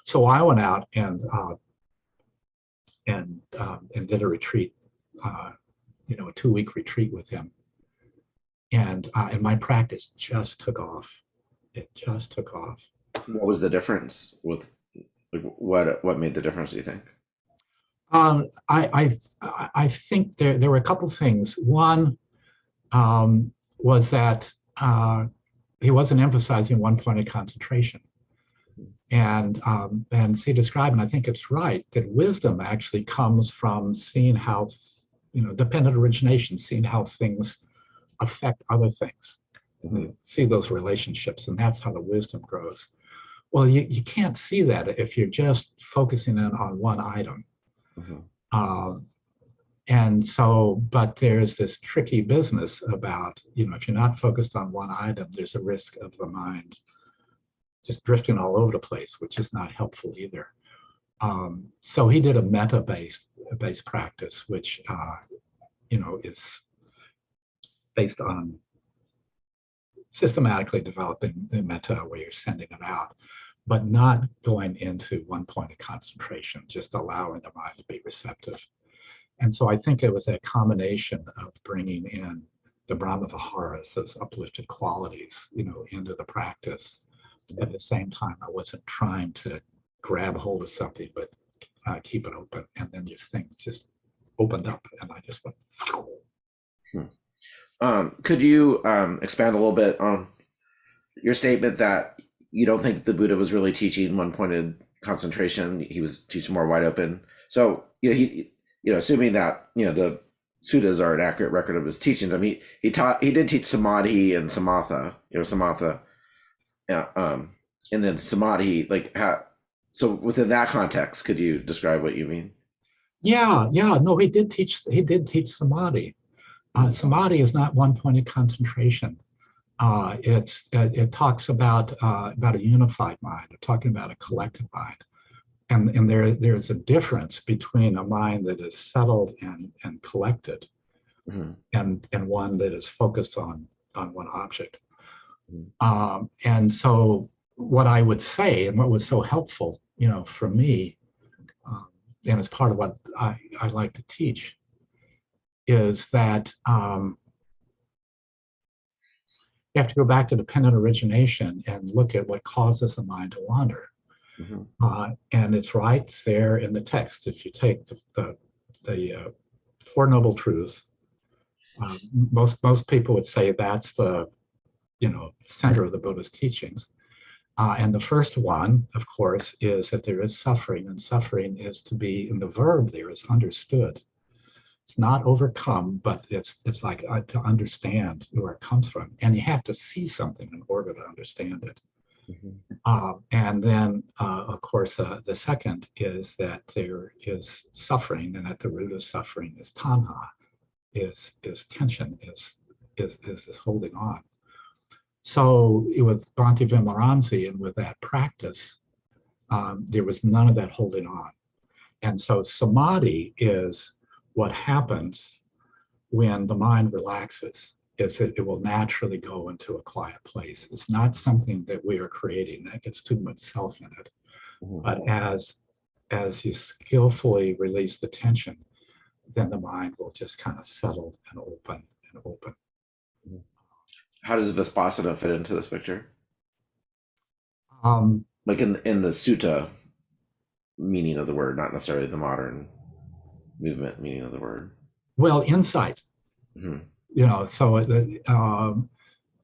So I went out and did a retreat, a 2-week retreat with him. And my practice just took off. It just took off. What was the difference with, what made the difference, do you think? I think there were a couple things. One was that he wasn't emphasizing one-pointed concentration. And he described, and I think it's right, that wisdom actually comes from seeing how, dependent origination, seeing how things affect other things. Mm-hmm. See those relationships, and that's how the wisdom grows. Well, you can't see that if you're just focusing in on one item. Mm-hmm. And so, but there's this tricky business about, if you're not focused on one item, there's a risk of the mind just drifting all over the place, which is not helpful either. So he did a metta-based practice, which is based on systematically developing the metta, where you're sending it out, but not going into one-pointed concentration, just allowing the mind to be receptive. And so I think it was a combination of bringing in the Brahma Viharas, those uplifted qualities, into the practice. At the same time, I wasn't trying to grab hold of something, but keep it open. And then things just opened up, and I just went. Could you expand a little bit on your statement that you don't think the Buddha was really teaching one-pointed concentration? He was teaching more wide open. So assuming that the suttas are an accurate record of his teachings. I mean, he did teach samadhi and samatha. Samatha. Yeah, and then samadhi, so within that context, could you describe what you mean? Yeah, no, he did teach samadhi. Samadhi is not one-pointed concentration. It talks about a unified mind. We're talking about a collective mind, and there's a difference between a mind that is settled and collected, mm-hmm. and one that is focused on one object. And so what I would say, and what was so helpful, for me, and as part of what I like to teach, is that you have to go back to dependent origination and look at what causes the mind to wander. Mm-hmm. And it's right there in the text. If you take the Four Noble Truths, most people would say that's the center of the Buddha's teachings. And the first one, of course, is that there is suffering, and suffering is to be, in the verb there, is understood. It's not overcome, but it's like to understand where it comes from. And you have to see something in order to understand it. Mm-hmm. And then, of course, the second is that there is suffering, and at the root of suffering is tanha, is tension, is this holding on. So with Bhante Vimalaramsi and with that practice, there was none of that holding on. And so samadhi is what happens when the mind relaxes, is that it will naturally go into a quiet place. It's not something that we are creating that gets too much self in it. Mm-hmm. But as as you skillfully release the tension, then the mind will just kind of settle and open and open. How does Vipassana fit into this picture? Um, Like in the sutta meaning of the word, not necessarily the modern movement meaning of the word. well, insight, Mm-hmm. you know, so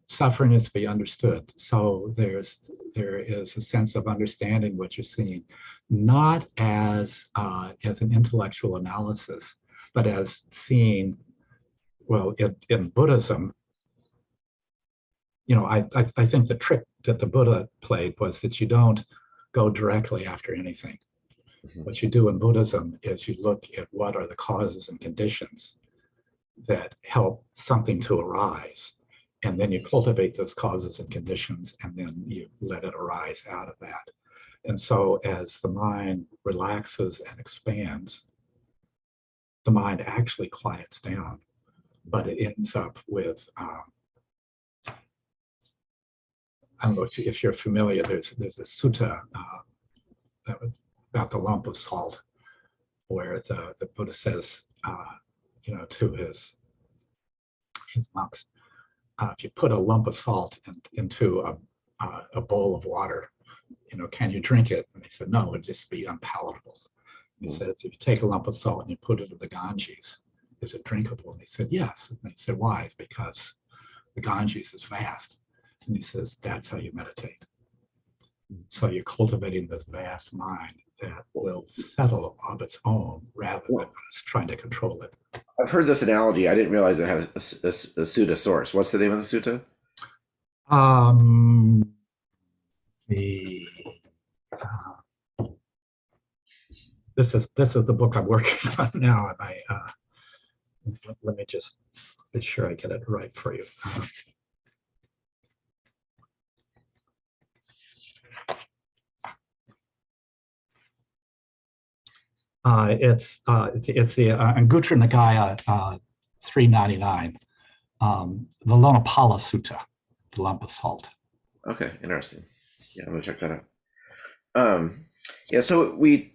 suffering is to be understood. So there is a sense of understanding what you're seeing, not as an intellectual analysis, but as seeing, well, in Buddhism, you know, I think the trick that the Buddha played was that you don't go directly after anything. Mm-hmm. What you do in Buddhism is you look at what are the causes and conditions that help something to arise. And then you cultivate those causes and conditions, and then you let it arise out of that. And so as the mind relaxes and expands, the mind actually quiets down, but it ends up with, I don't know if you're familiar, there's a sutta about the lump of salt, where the Buddha says, you know, to his monks, if you put a lump of salt into a bowl of water, you know, can you drink it? And they said, no, it'd just be unpalatable. He says, if you take a lump of salt and you put it in the Ganges, is it drinkable? And they said, yes. And they said, why? Because the Ganges is vast. And he says, that's how you meditate. So you're cultivating this vast mind that will settle of its own rather than us trying to control it. I've heard this analogy. I didn't realize it had a sutta source. What's the name of the sutta? This is the book I'm working on now, and let me just be sure I get it right for you. It's the Anguttara Nikaya 399, the Lonapala Sutta, the lump of salt. Okay, interesting. Yeah, I'm gonna check that out. Yeah, so we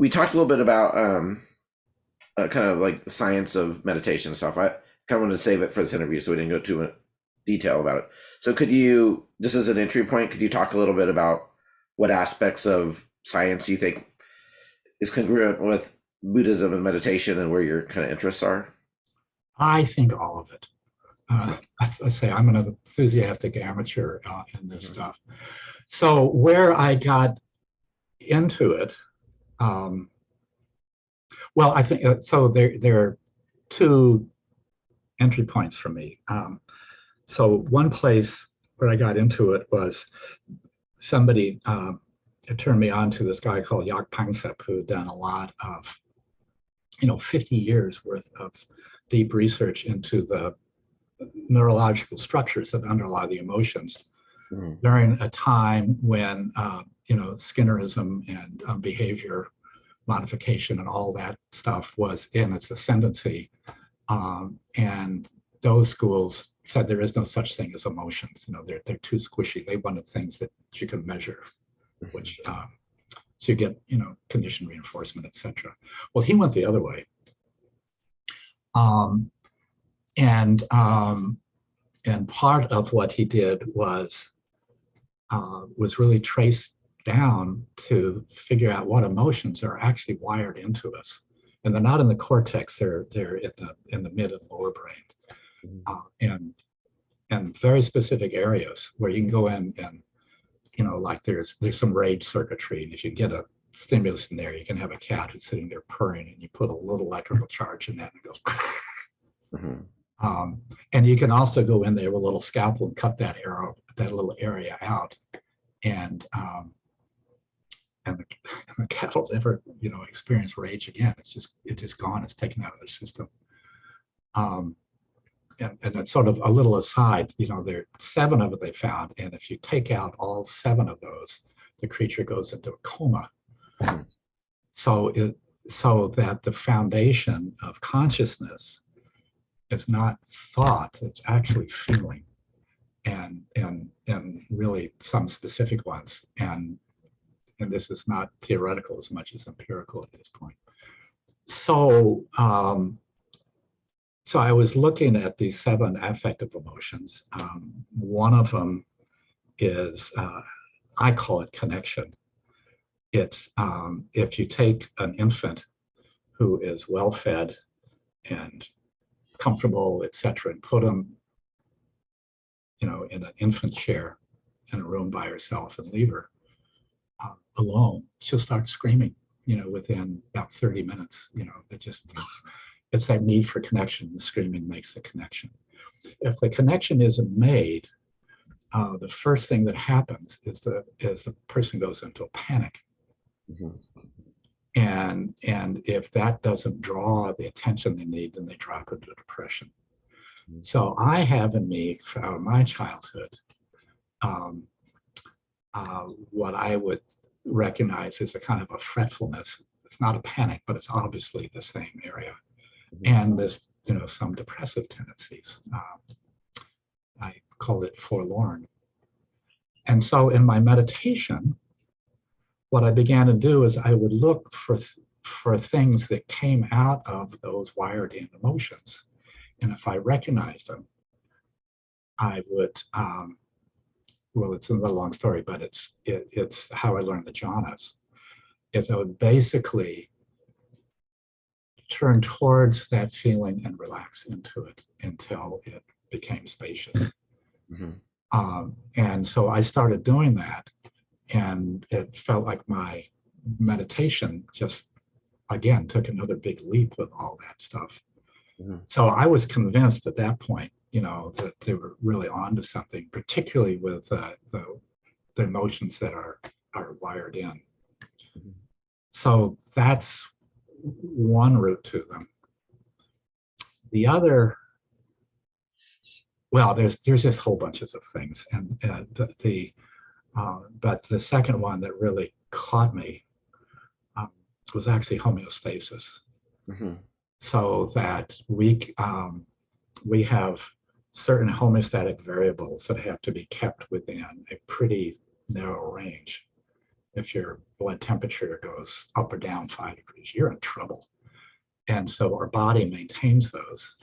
talked a little bit about kind of like the science of meditation and stuff. I kind of wanted to save it for this interview, so we didn't go too much detail about it. So could you, just as an entry point, could you talk a little bit about what aspects of science you think is congruent with Buddhism and meditation, and where your kind of interests are? I think all of it. I say I'm an enthusiastic amateur in this stuff. So where I got into it, well, I think so. There are two entry points for me. So one place where I got into it was somebody turned me on to this guy called Yak Pangsep, who had done a lot of, 50 years worth of deep research into the neurological structures that underlie the emotions during a time when, Skinnerism and behavior modification and all that stuff was in its ascendancy. And those schools said there is no such thing as emotions. They're too squishy. They wanted things that you can measure, which so you get, condition reinforcement, etc. Well, he went the other way. And part of what he did was really traced down to figure out what emotions are actually wired into us, and they're not in the cortex. They're in the mid and lower brain, and very specific areas where you can go in and like there's some rage circuitry, and if you get a stimulus in there, you can have a cat who's sitting there purring, and you put a little electrical charge in that, and it goes. And you can also go in there with a little scalpel and cut that little area out, and the cat will never experience rage again. It's just gone. It's taken out of their system. And it's sort of a little aside. There are 7 of it they found, and if you take out all 7 of those, the creature goes into a coma. So that the foundation of consciousness is not thought; it's actually feeling, and really some specific ones. And and this is not theoretical as much as empirical at this point. So, so I was looking at these 7 affective emotions. One of them is, I call it connection. It's if you take an infant who is well-fed and comfortable, etc., and put them, in an infant chair in a room by herself and leave her alone, she'll start screaming, within about 30 minutes. It's that need for connection. The screaming makes the connection. If the connection isn't made, the first thing that happens is the person goes into a panic. Mm-hmm. And if that doesn't draw the attention they need, then they drop into depression. Mm-hmm. So I have in me, from my childhood, what I would recognize as a kind of a fretfulness. It's not a panic, but it's obviously the same area. Mm-hmm. And this, some depressive tendencies. I call it forlorn. And so in my meditation, what I began to do is I would look for things that came out of those wired-in emotions. And if I recognized them, I would, well, it's another long story, but it's how I learned the jhanas. I would basically turn towards that feeling and relax into it until it became spacious. Mm-hmm. And so I started doing that, and it felt like my meditation just, again, took another big leap with all that stuff. Mm-hmm. So I was convinced at that point, that they were really onto something, particularly with the emotions that are wired in. Mm-hmm. So that's one route to them. The other, well, there's just whole bunches of things, and but the second one that really caught me was actually homeostasis. Mm-hmm. So that we have certain homeostatic variables that have to be kept within a pretty narrow range. If your blood temperature goes up or down 5 degrees, you're in trouble. And so our body maintains those.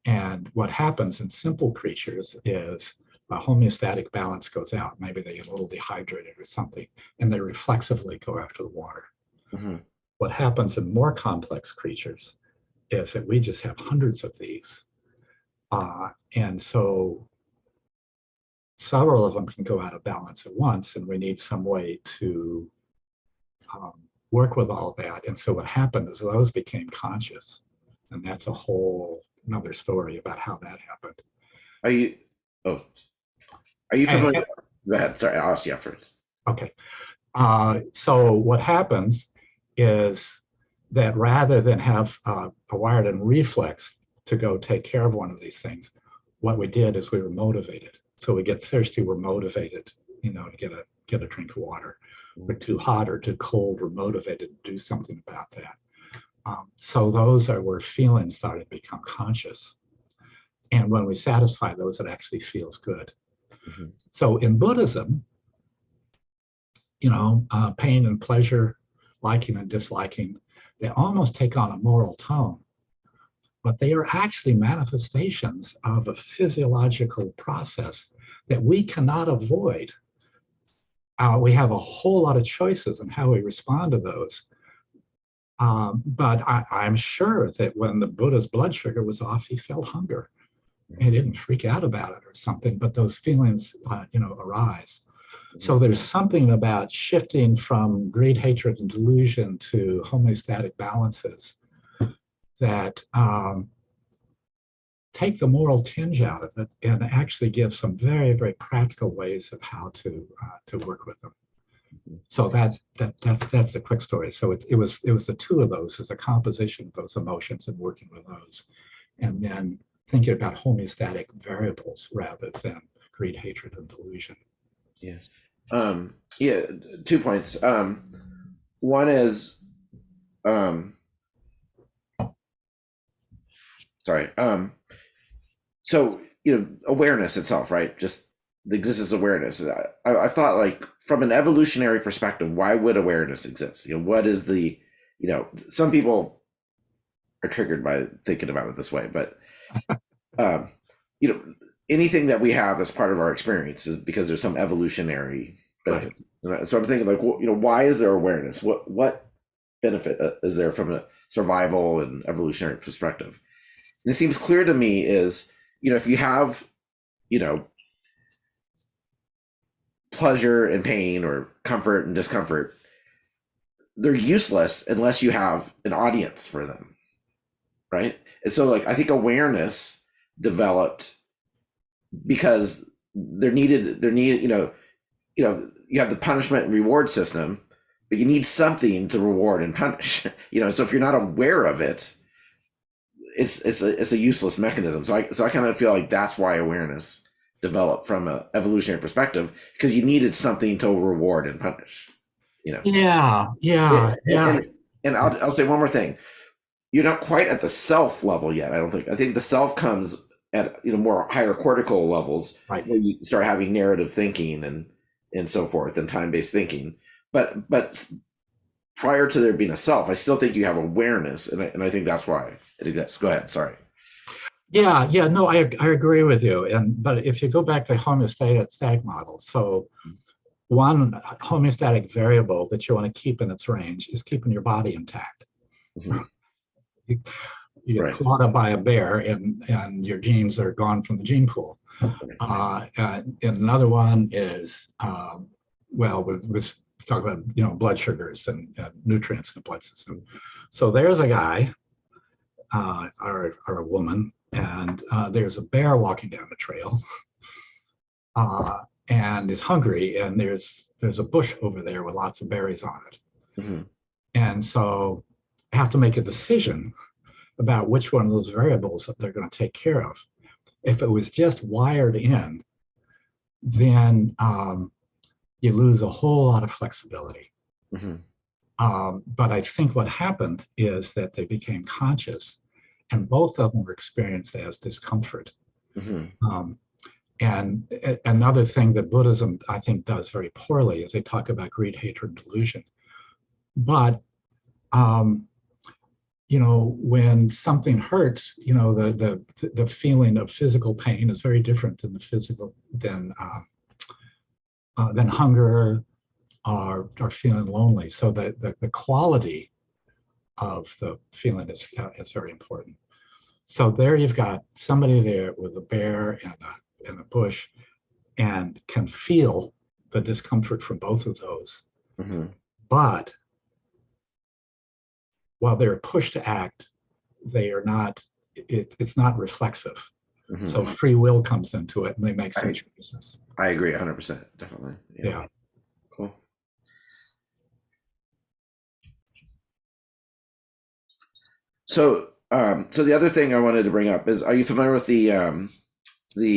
And what happens in simple creatures is a homeostatic balance goes out. Maybe they get a little dehydrated or something, and they reflexively go after the water. Mm-hmm. What happens in more complex creatures is that we just have hundreds of these. And so several of them can go out of balance at once, and we need some way to work with all that. And so what happened is those became conscious. And that's a whole another story about how that happened. Are you familiar? Go ahead. Sorry, I'll ask you first. Okay. So what happens is that rather than have a wired-in reflex to go take care of one of these things, what we did is we were motivated. So we get thirsty, we're motivated, to get a drink of water. We're too hot or too cold, we're motivated to do something about that. So those are where feelings started to become conscious. And when we satisfy those, it actually feels good. Mm-hmm. So in Buddhism, pain and pleasure, liking and disliking, they almost take on a moral tone, but they are actually manifestations of a physiological process that we cannot avoid. We have a whole lot of choices in how we respond to those. But I'm sure that when the Buddha's blood sugar was off, he felt hunger. He didn't freak out about it or something, but those feelings, arise. So there's something about shifting from greed, hatred, and delusion to homeostatic balances that take the moral tinge out of it and actually give some very, very practical ways of how to work with them. So that's the quick story. So it was the two of those, is the composition of those emotions and working with those, and then thinking about homeostatic variables rather than greed, hatred, and delusion. Yeah. 2 points. One is, sorry. So, awareness itself, right? Just the existence of awareness. I've thought, like, from an evolutionary perspective, why would awareness exist? What is the, some people are triggered by thinking about it this way, but um, you know, anything that we have that's part of our experience is because there's some evolutionary benefit. Right. So I'm thinking, like, why is there awareness? What benefit is there from a survival and evolutionary perspective? And it seems clear to me is, if you have, pleasure and pain or comfort and discomfort, they're useless unless you have an audience for them, right? And so, like, I think awareness developed because you have the punishment and reward system, but you need something to reward and punish. So if you're not aware of it, it's a useless mechanism. So I kind of feel like that's why awareness developed from an evolutionary perspective, because you needed something to reward and punish. Yeah. And I'll say one more thing. You're not quite at the self level yet, I don't think. I think the self comes at more higher cortical levels, right, where you start having narrative thinking and so forth, and time-based thinking. But prior to there being a self, I still think you have awareness, and I think that's why it exists. Go ahead, sorry. Yeah, no, I agree with you. But if you go back to homeostatic model, so one homeostatic variable that you want to keep in its range is keeping your body intact. Mm-hmm. You get clawed up by a bear, and your genes are gone from the gene pool. And another one is, we're talking about blood sugars and nutrients in the blood system. So there's a guy or a woman, and there's a bear walking down the trail, and is hungry, and there's a bush over there with lots of berries on it. Mm-hmm. And so I have to make a decision about which one of those variables that they're going to take care of. If it was just wired in, then you lose a whole lot of flexibility. Mm-hmm. But I think what happened is that they became conscious, and both of them were experienced as discomfort. Mm-hmm. And another thing that Buddhism, I think, does very poorly is they talk about greed, hatred, delusion. But when something hurts, the feeling of physical pain is very different than than hunger or feeling lonely. So the quality of the feeling is very important. So there you've got somebody there with a bear and a bush, and can feel the discomfort from both of those. Mm-hmm. But while they're pushed to act, they are not. It's not reflexive. Mm-hmm. So free will comes into it, and they make some choices. I agree 100%, definitely. Yeah. Cool. So the other thing I wanted to bring up is, are you familiar with the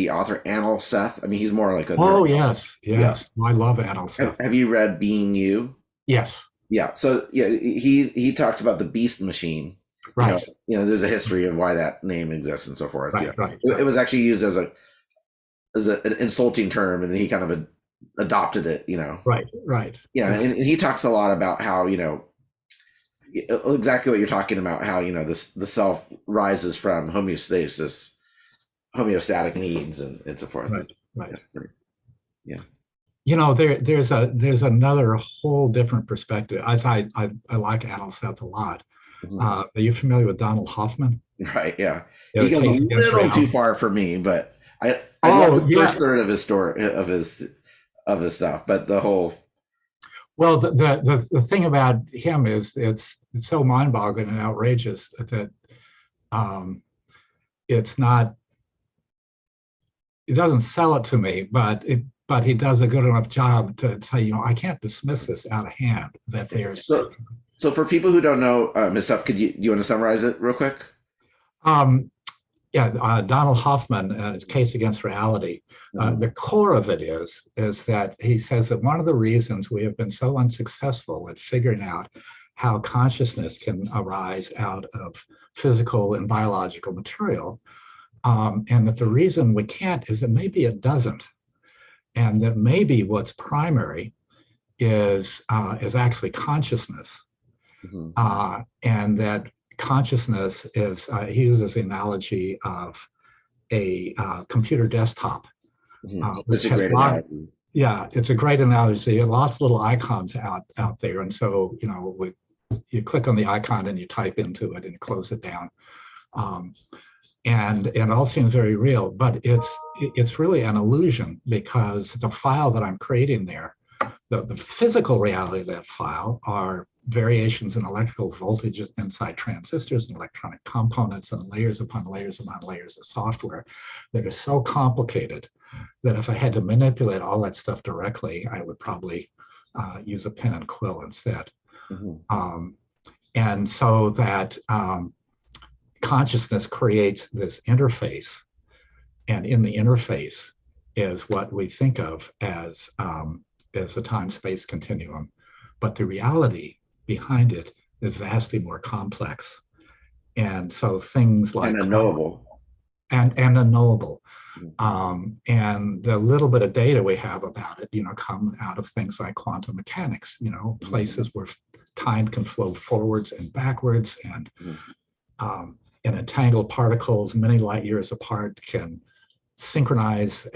author Anil Seth? I mean, he's more like a yes. Yeah. I love Anil Seth. Have you read Being You? Yes. Yeah. So he talks about the beast machine. Right. There's a history of why that name exists and so forth. Right. It was actually used as an insulting term, and then he kind of adopted it. Right. And he talks a lot about how exactly what you're talking about, how the self rises from homeostatic needs and so forth. Right. Yeah. There's another whole different perspective. I like Anil Seth a lot. Mm-hmm. Are you familiar with Donald Hoffman? Right. Yeah. He goes a little too far for me, but I love the first third of his story of his stuff, but the whole. Well, the thing about him is it's so mind-boggling and outrageous that it's not. It doesn't sell it to me, but he does a good enough job to say, I can't dismiss this out of hand. That there's. So for people who don't know his stuff, do you want to summarize it real quick? Donald Hoffman, his Case Against Reality. The core of it is that he says that one of the reasons we have been so unsuccessful at figuring out how consciousness can arise out of physical and biological material, and that the reason we can't is that maybe it doesn't. and that maybe what's primary is actually consciousness, and that consciousness is, he uses the analogy of a computer desktop, which That's a has great analogy. yeah, it's a great analogy. Lots of little icons out there, and so you click on the icon and you type into it and you close it down, and it all seems very real, but it's really an illusion, because the file that I'm creating there, the physical reality of that file are variations in electrical voltages inside transistors and electronic components and layers upon layers upon layers of software that are so complicated that if I had to manipulate all that stuff directly, I would probably use a pen and quill instead. And so that consciousness creates this interface, and in the interface is what we think of as a time-space continuum, but the reality behind it is vastly more complex. And so things like and unknowable, and unknowable. And the little bit of data we have about it, come out of things like quantum mechanics, places where time can flow forwards and backwards, and entangled particles many light years apart can synchronize,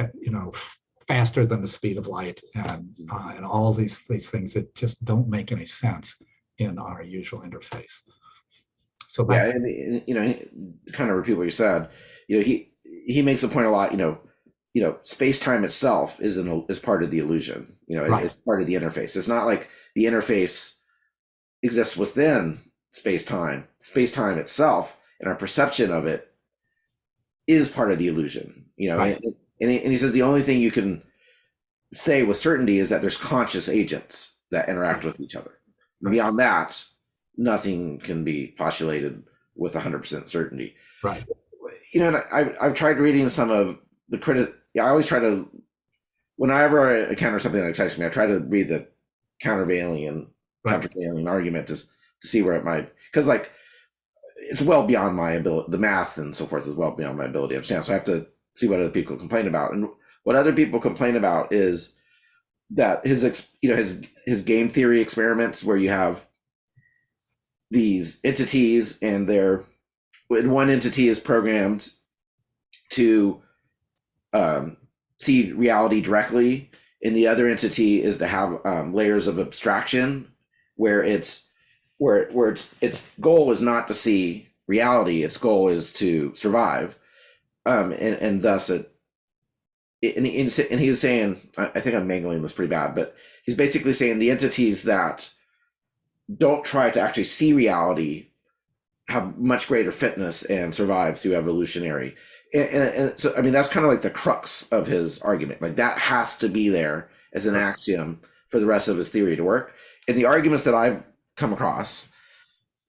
faster than the speed of light, and all these things that just don't make any sense in our usual interface. So that's, yeah, and kind of repeat what you said. He makes a point a lot. Space time itself is part of the illusion. right. It's part of the interface. It's not like the interface exists within space time. Space time itself and our perception of it is part of the illusion. Right. And he says the only thing you can say with certainty is that there's conscious agents that interact with each other. Right. Beyond that, nothing can be postulated with 100% certainty. Right. And I've tried reading some of the I always try to, whenever I encounter something that excites me, I try to read the countervailing argument to see where it might, because it's well beyond my ability. The math and so forth is well beyond my ability to understand. So I have to see what other people complain about. And what other people complain about is that his game theory experiments, where you have these entities and one entity is programmed to see reality directly, and the other entity is to have layers of abstraction, where its goal is not to see reality, its goal is to survive, and thus and he's saying, I think I'm mangling this pretty bad, but he's basically saying the entities that don't try to actually see reality have much greater fitness and survive through evolutionary. And so, that's kind of like the crux of his argument. Like, that has to be there as an axiom for the rest of his theory to work. And the arguments that I've come across,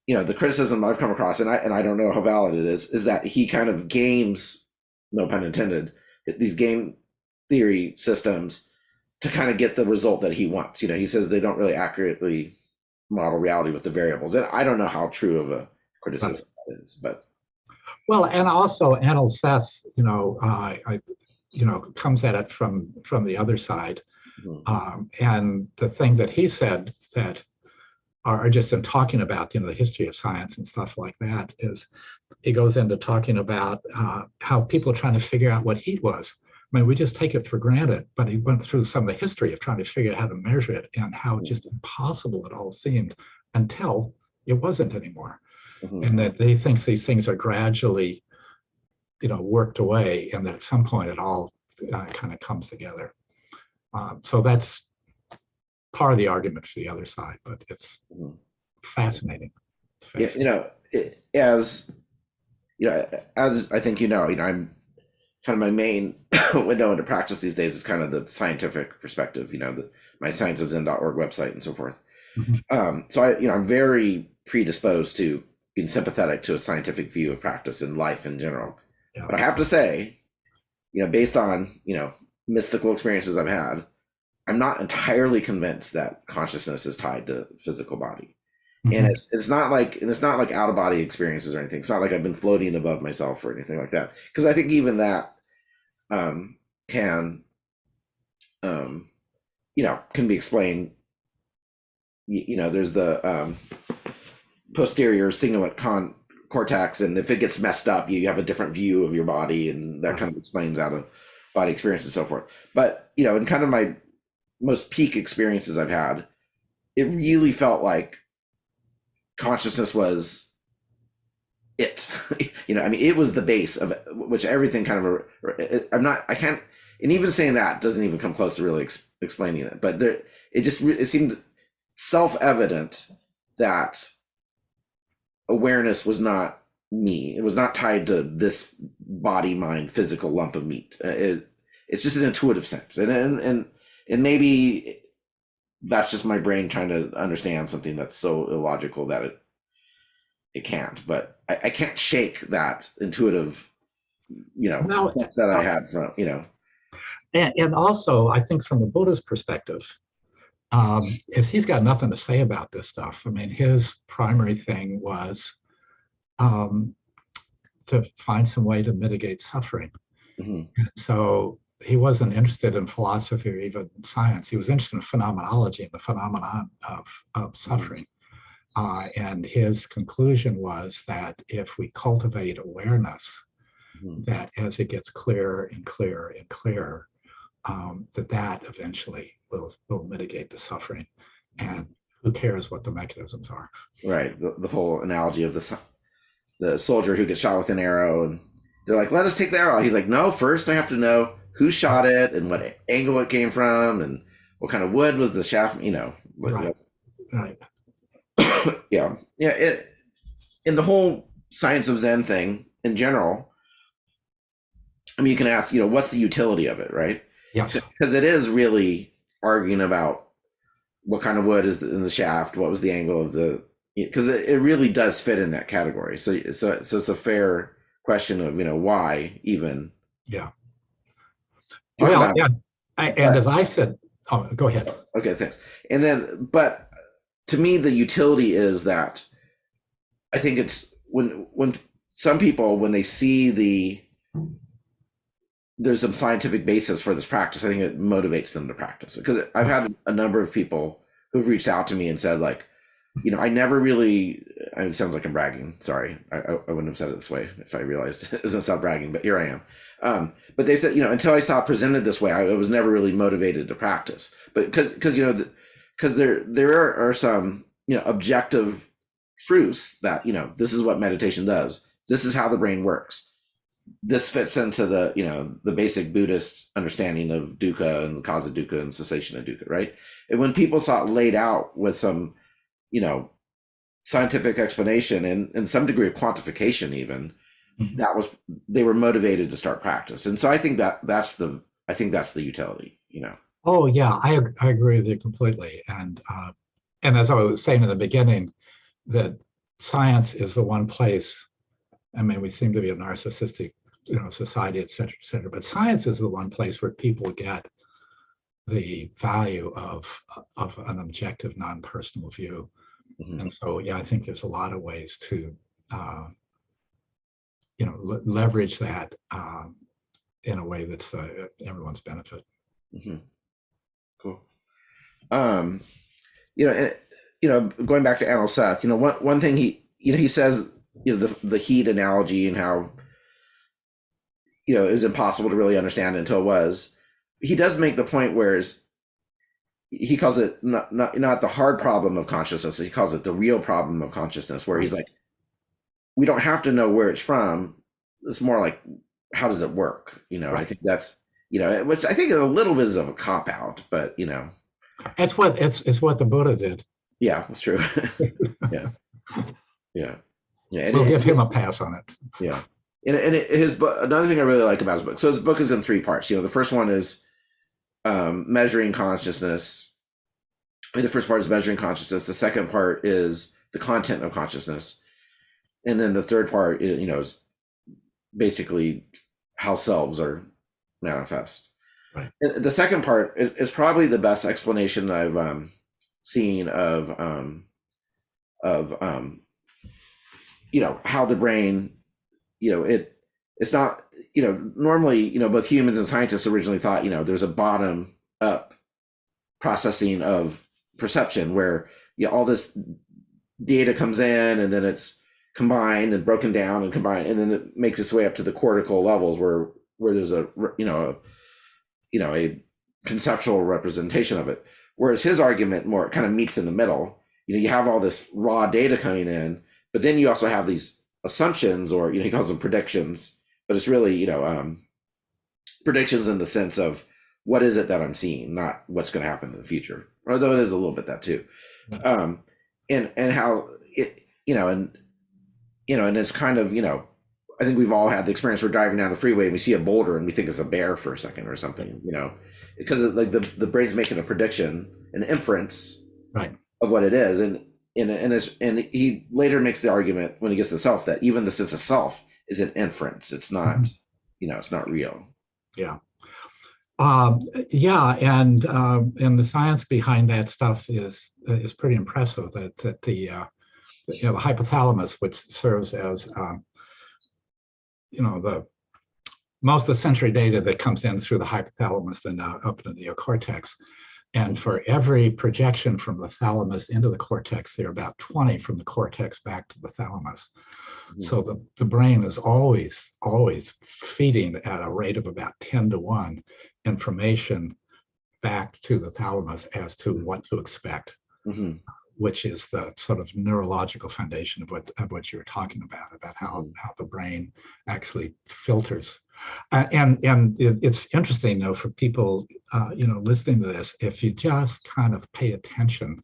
the criticism I've come across, and I don't know how valid it is that he kind of games, no pun intended, these game theory systems to kind of get the result that he wants. He says they don't really accurately model reality with the variables. And I don't know how true of a criticism that is, but. Well, and also Anil Seth, comes at it from the other side. And the thing that he said that are just in talking about, the history of science and stuff like that, is he goes into talking about how people are trying to figure out what heat was. We just take it for granted, but he went through some of the history of trying to figure out how to measure it and how just impossible it all seemed until it wasn't anymore. And that he thinks these things are gradually, worked away, and that at some point it all kind of comes together. So that's part of the argument for the other side, but it's fascinating. It's fascinating. As I think I'm kind of, my main window into practice these days is kind of the scientific perspective. My scienceofzen.org website and so forth. So I'm very predisposed to being sympathetic to a scientific view of practice and life in general. Yeah. But I have to say, based on, mystical experiences I've had, I'm not entirely convinced that consciousness is tied to physical body. And it's not like out of body experiences or anything. It's not like I've been floating above myself or anything like that. Because I think even that can can be explained. There's the posterior cingulate cortex, and if it gets messed up, you have a different view of your body, and that kind of explains out of body experience and so forth. But in kind of my most peak experiences I've had, it really felt like consciousness was it. It was the base of which everything kind of. I can't, and even saying that doesn't even come close to really explaining it. But it seemed self-evident that awareness was not me. It was not tied to this body, mind, physical lump of meat. It's just an intuitive sense, and maybe that's just my brain trying to understand something that's so illogical that it can't. But I can't shake that intuitive, sense that I had from And also, I think from the Buddhist perspective, is he's got nothing to say about this stuff. I mean, his primary thing was to find some way to mitigate suffering. Mm-hmm. So he wasn't interested in philosophy or even science. He was interested in phenomenology and the phenomenon of suffering. And his conclusion was that if we cultivate awareness, that as it gets clearer and clearer and clearer, that eventually will mitigate the suffering. And who cares what the mechanisms are? Right. The whole analogy of the soldier who gets shot with an arrow, and they're like, let us take the arrow. He's like, no, first I have to know who shot it and what angle it came from and what kind of wood was the shaft, Right. Yeah. In the whole science of Zen thing in general, you can ask, what's the utility of it, right? Yes. Because it is really arguing about what kind of wood is in the shaft, what was the angle of the, because it really does fit in that category. So it's a fair question of, why even. Yeah. Well, yeah. And as I said, go ahead. Okay, thanks. And then, but to me, the utility is that I think it's when some people, when they see there's some scientific basis for this practice, I think it motivates them to practice. Because I've had a number of people who've reached out to me and said, like, I never really, it sounds like I'm bragging. Sorry. I wouldn't have said it this way if I realized it doesn't sound bragging, but here I am. But they said, until I saw it presented this way, I was never really motivated to practice. But because there are some, objective truths that, this is what meditation does. This is how the brain works. This fits into the, the basic Buddhist understanding of dukkha and the cause of dukkha and cessation of dukkha, right? And when people saw it laid out with some, scientific explanation and some degree of quantification, even, they were motivated to start practice. And so I think that's the utility, Oh yeah, I agree with you completely. And as I was saying in the beginning, that science is the one place. I mean, we seem to be a narcissistic, society, et cetera, but science is the one place where people get the value of an objective, non-personal view. Mm-hmm. And so, yeah, I think there's a lot of ways to, leverage that in a way that's everyone's benefit. Mm-hmm. Cool. Going back to Anil Seth, one thing he says, the heat analogy and how, it was impossible to really understand until it was. He does make the point where he calls it not the hard problem of consciousness. He calls it the real problem of consciousness, where he's like, we don't have to know where it's from. It's more like, how does it work? Right. I think that's, which I think is a little bit of a cop out, but it's what the Buddha did. Yeah, that's true. Yeah. We'll give him a pass on it. Yeah. And his book, another thing I really like about his book. So his book is in 3 parts. The first one is measuring consciousness. The first part is measuring consciousness. The second part is the content of consciousness. And then the third part, is basically how selves are manifest. Right. And the second part is probably the best explanation I've seen of how the brain, it's not, normally, both humans and scientists originally thought, there's a bottom up processing of perception, where all this data comes in and then it's combined and broken down and combined, and then it makes its way up to the cortical levels where there's a conceptual representation of it. Whereas his argument more kind of meets in the middle. You have all this raw data coming in, but then you also have these assumptions, or he calls them predictions, but it's really predictions in the sense of what is it that I'm seeing, not what's going to happen in the future. Although it is a little bit that too, and how it and it's kind of I think we've all had the experience. We're driving down the freeway and we see a boulder and we think it's a bear for a second or something, because like the brain's making a prediction, an inference, right, of what it is, and he later makes the argument when he gets to self that even the sense of self is an inference. It's not, it's not real. Yeah. And the science behind that stuff is pretty impressive. That the hypothalamus, which serves as the most of the sensory data that comes in through the hypothalamus, then up to the neocortex. And for every projection from the thalamus into the cortex, there are about 20 from the cortex back to the thalamus. Mm-hmm. So the brain is always feeding at a rate of about 10-to-1 information back to the thalamus as to what to expect, which is the sort of neurological foundation of what you were talking about how the brain actually filters. And it's interesting, though, for people, listening to this, if you just kind of pay attention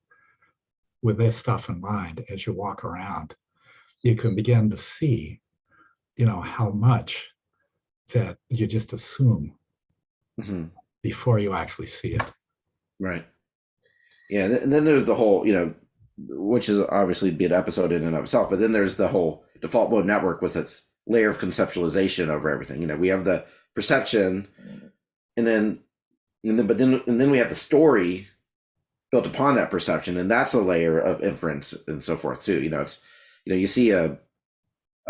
with this stuff in mind as you walk around, you can begin to see, how much that you just assume before you actually see it. Right. Yeah. And then there's the whole, which is obviously be an episode in and of itself, but then there's the whole default mode network with its layer of conceptualization over everything. We have the perception, and then we have the story built upon that perception, and that's a layer of inference and so forth too. It's you see a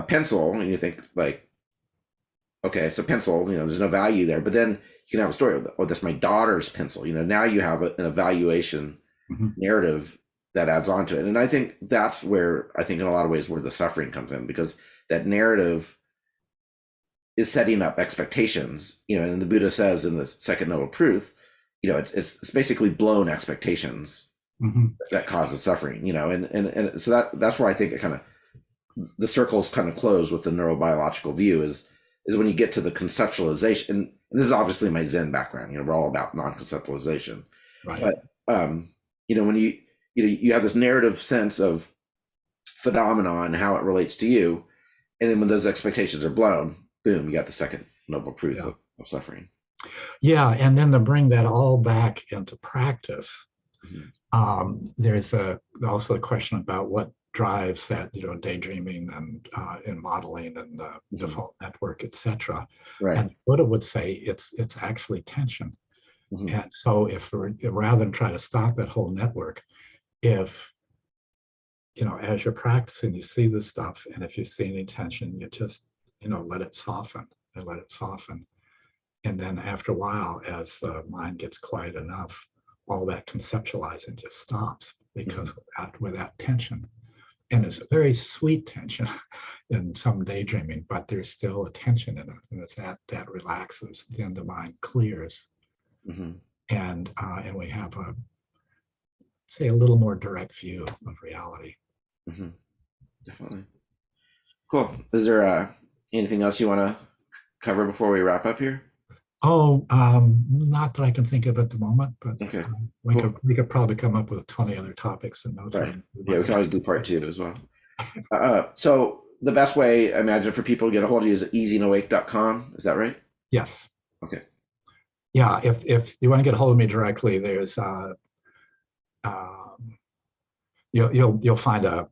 pencil and you think like, okay, it's a pencil. There's no value there, but then you can have a story. Oh, that's my daughter's pencil. Now you have an evaluation narrative that adds on to it, and I think that's where in a lot of ways where the suffering comes in, because that narrative is setting up expectations, and the Buddha says in the second noble truth, it's basically blown expectations that causes suffering, and so that's where I think it kind of, the circles kind of close with the neurobiological view is when you get to the conceptualization, and this is obviously my Zen background, we're all about non-conceptualization, right? But when you have this narrative sense of phenomena and how it relates to you, and then when those expectations are blown, boom, you got the second noble truth of suffering. Yeah, and then to bring that all back into practice, there's also a question about what drives that, daydreaming and modeling and the default network, etc. Right. And Buddha would say it's actually tension. And so if rather than try to stop that whole network, if as you're practicing, you see this stuff, and if you see any tension, you just, let it soften and let it soften. And then after a while, as the mind gets quiet enough, all that conceptualizing just stops, because without tension. And it's a very sweet tension in some daydreaming, but there's still a tension in it. And it's that relaxes, then the mind clears. And we have a little more direct view of reality. Definitely. Cool. Is there anything else you want to cover before we wrap up here? Oh, not that I can think of at the moment, but okay. We could probably come up with 20 other topics in no time. Right. Yeah, we can always do part 2 as well. So the best way, I imagine, for people to get a hold of you is easyandawake.com. Is that right? Yes. Okay. Yeah, if you want to get a hold of me directly, there's you'll find a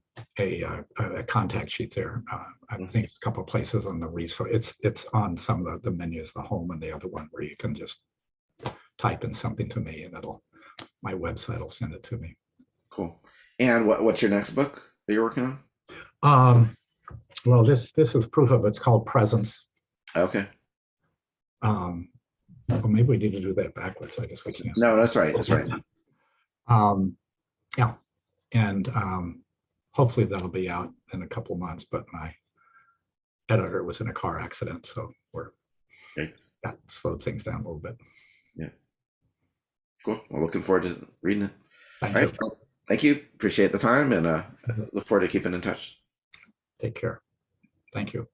contact sheet there. I think it's a couple of places on the resource. It's on some of the menus, the home and the other one, where you can just type in something to me, and my website will send it to me. Cool. And what's your next book that you're working on? Well, this is proof of it. It's called Presence. Okay. Well, maybe we need to do that backwards. I guess we can't. No, that's right. That's right. Yeah, and hopefully that'll be out in a couple months. But my editor was in a car accident, so that slowed things down a little bit. Yeah. Cool. Well, looking forward to reading it. Thank All you. right. Well, thank you. Appreciate the time, and look forward to keeping in touch. Take care. Thank you.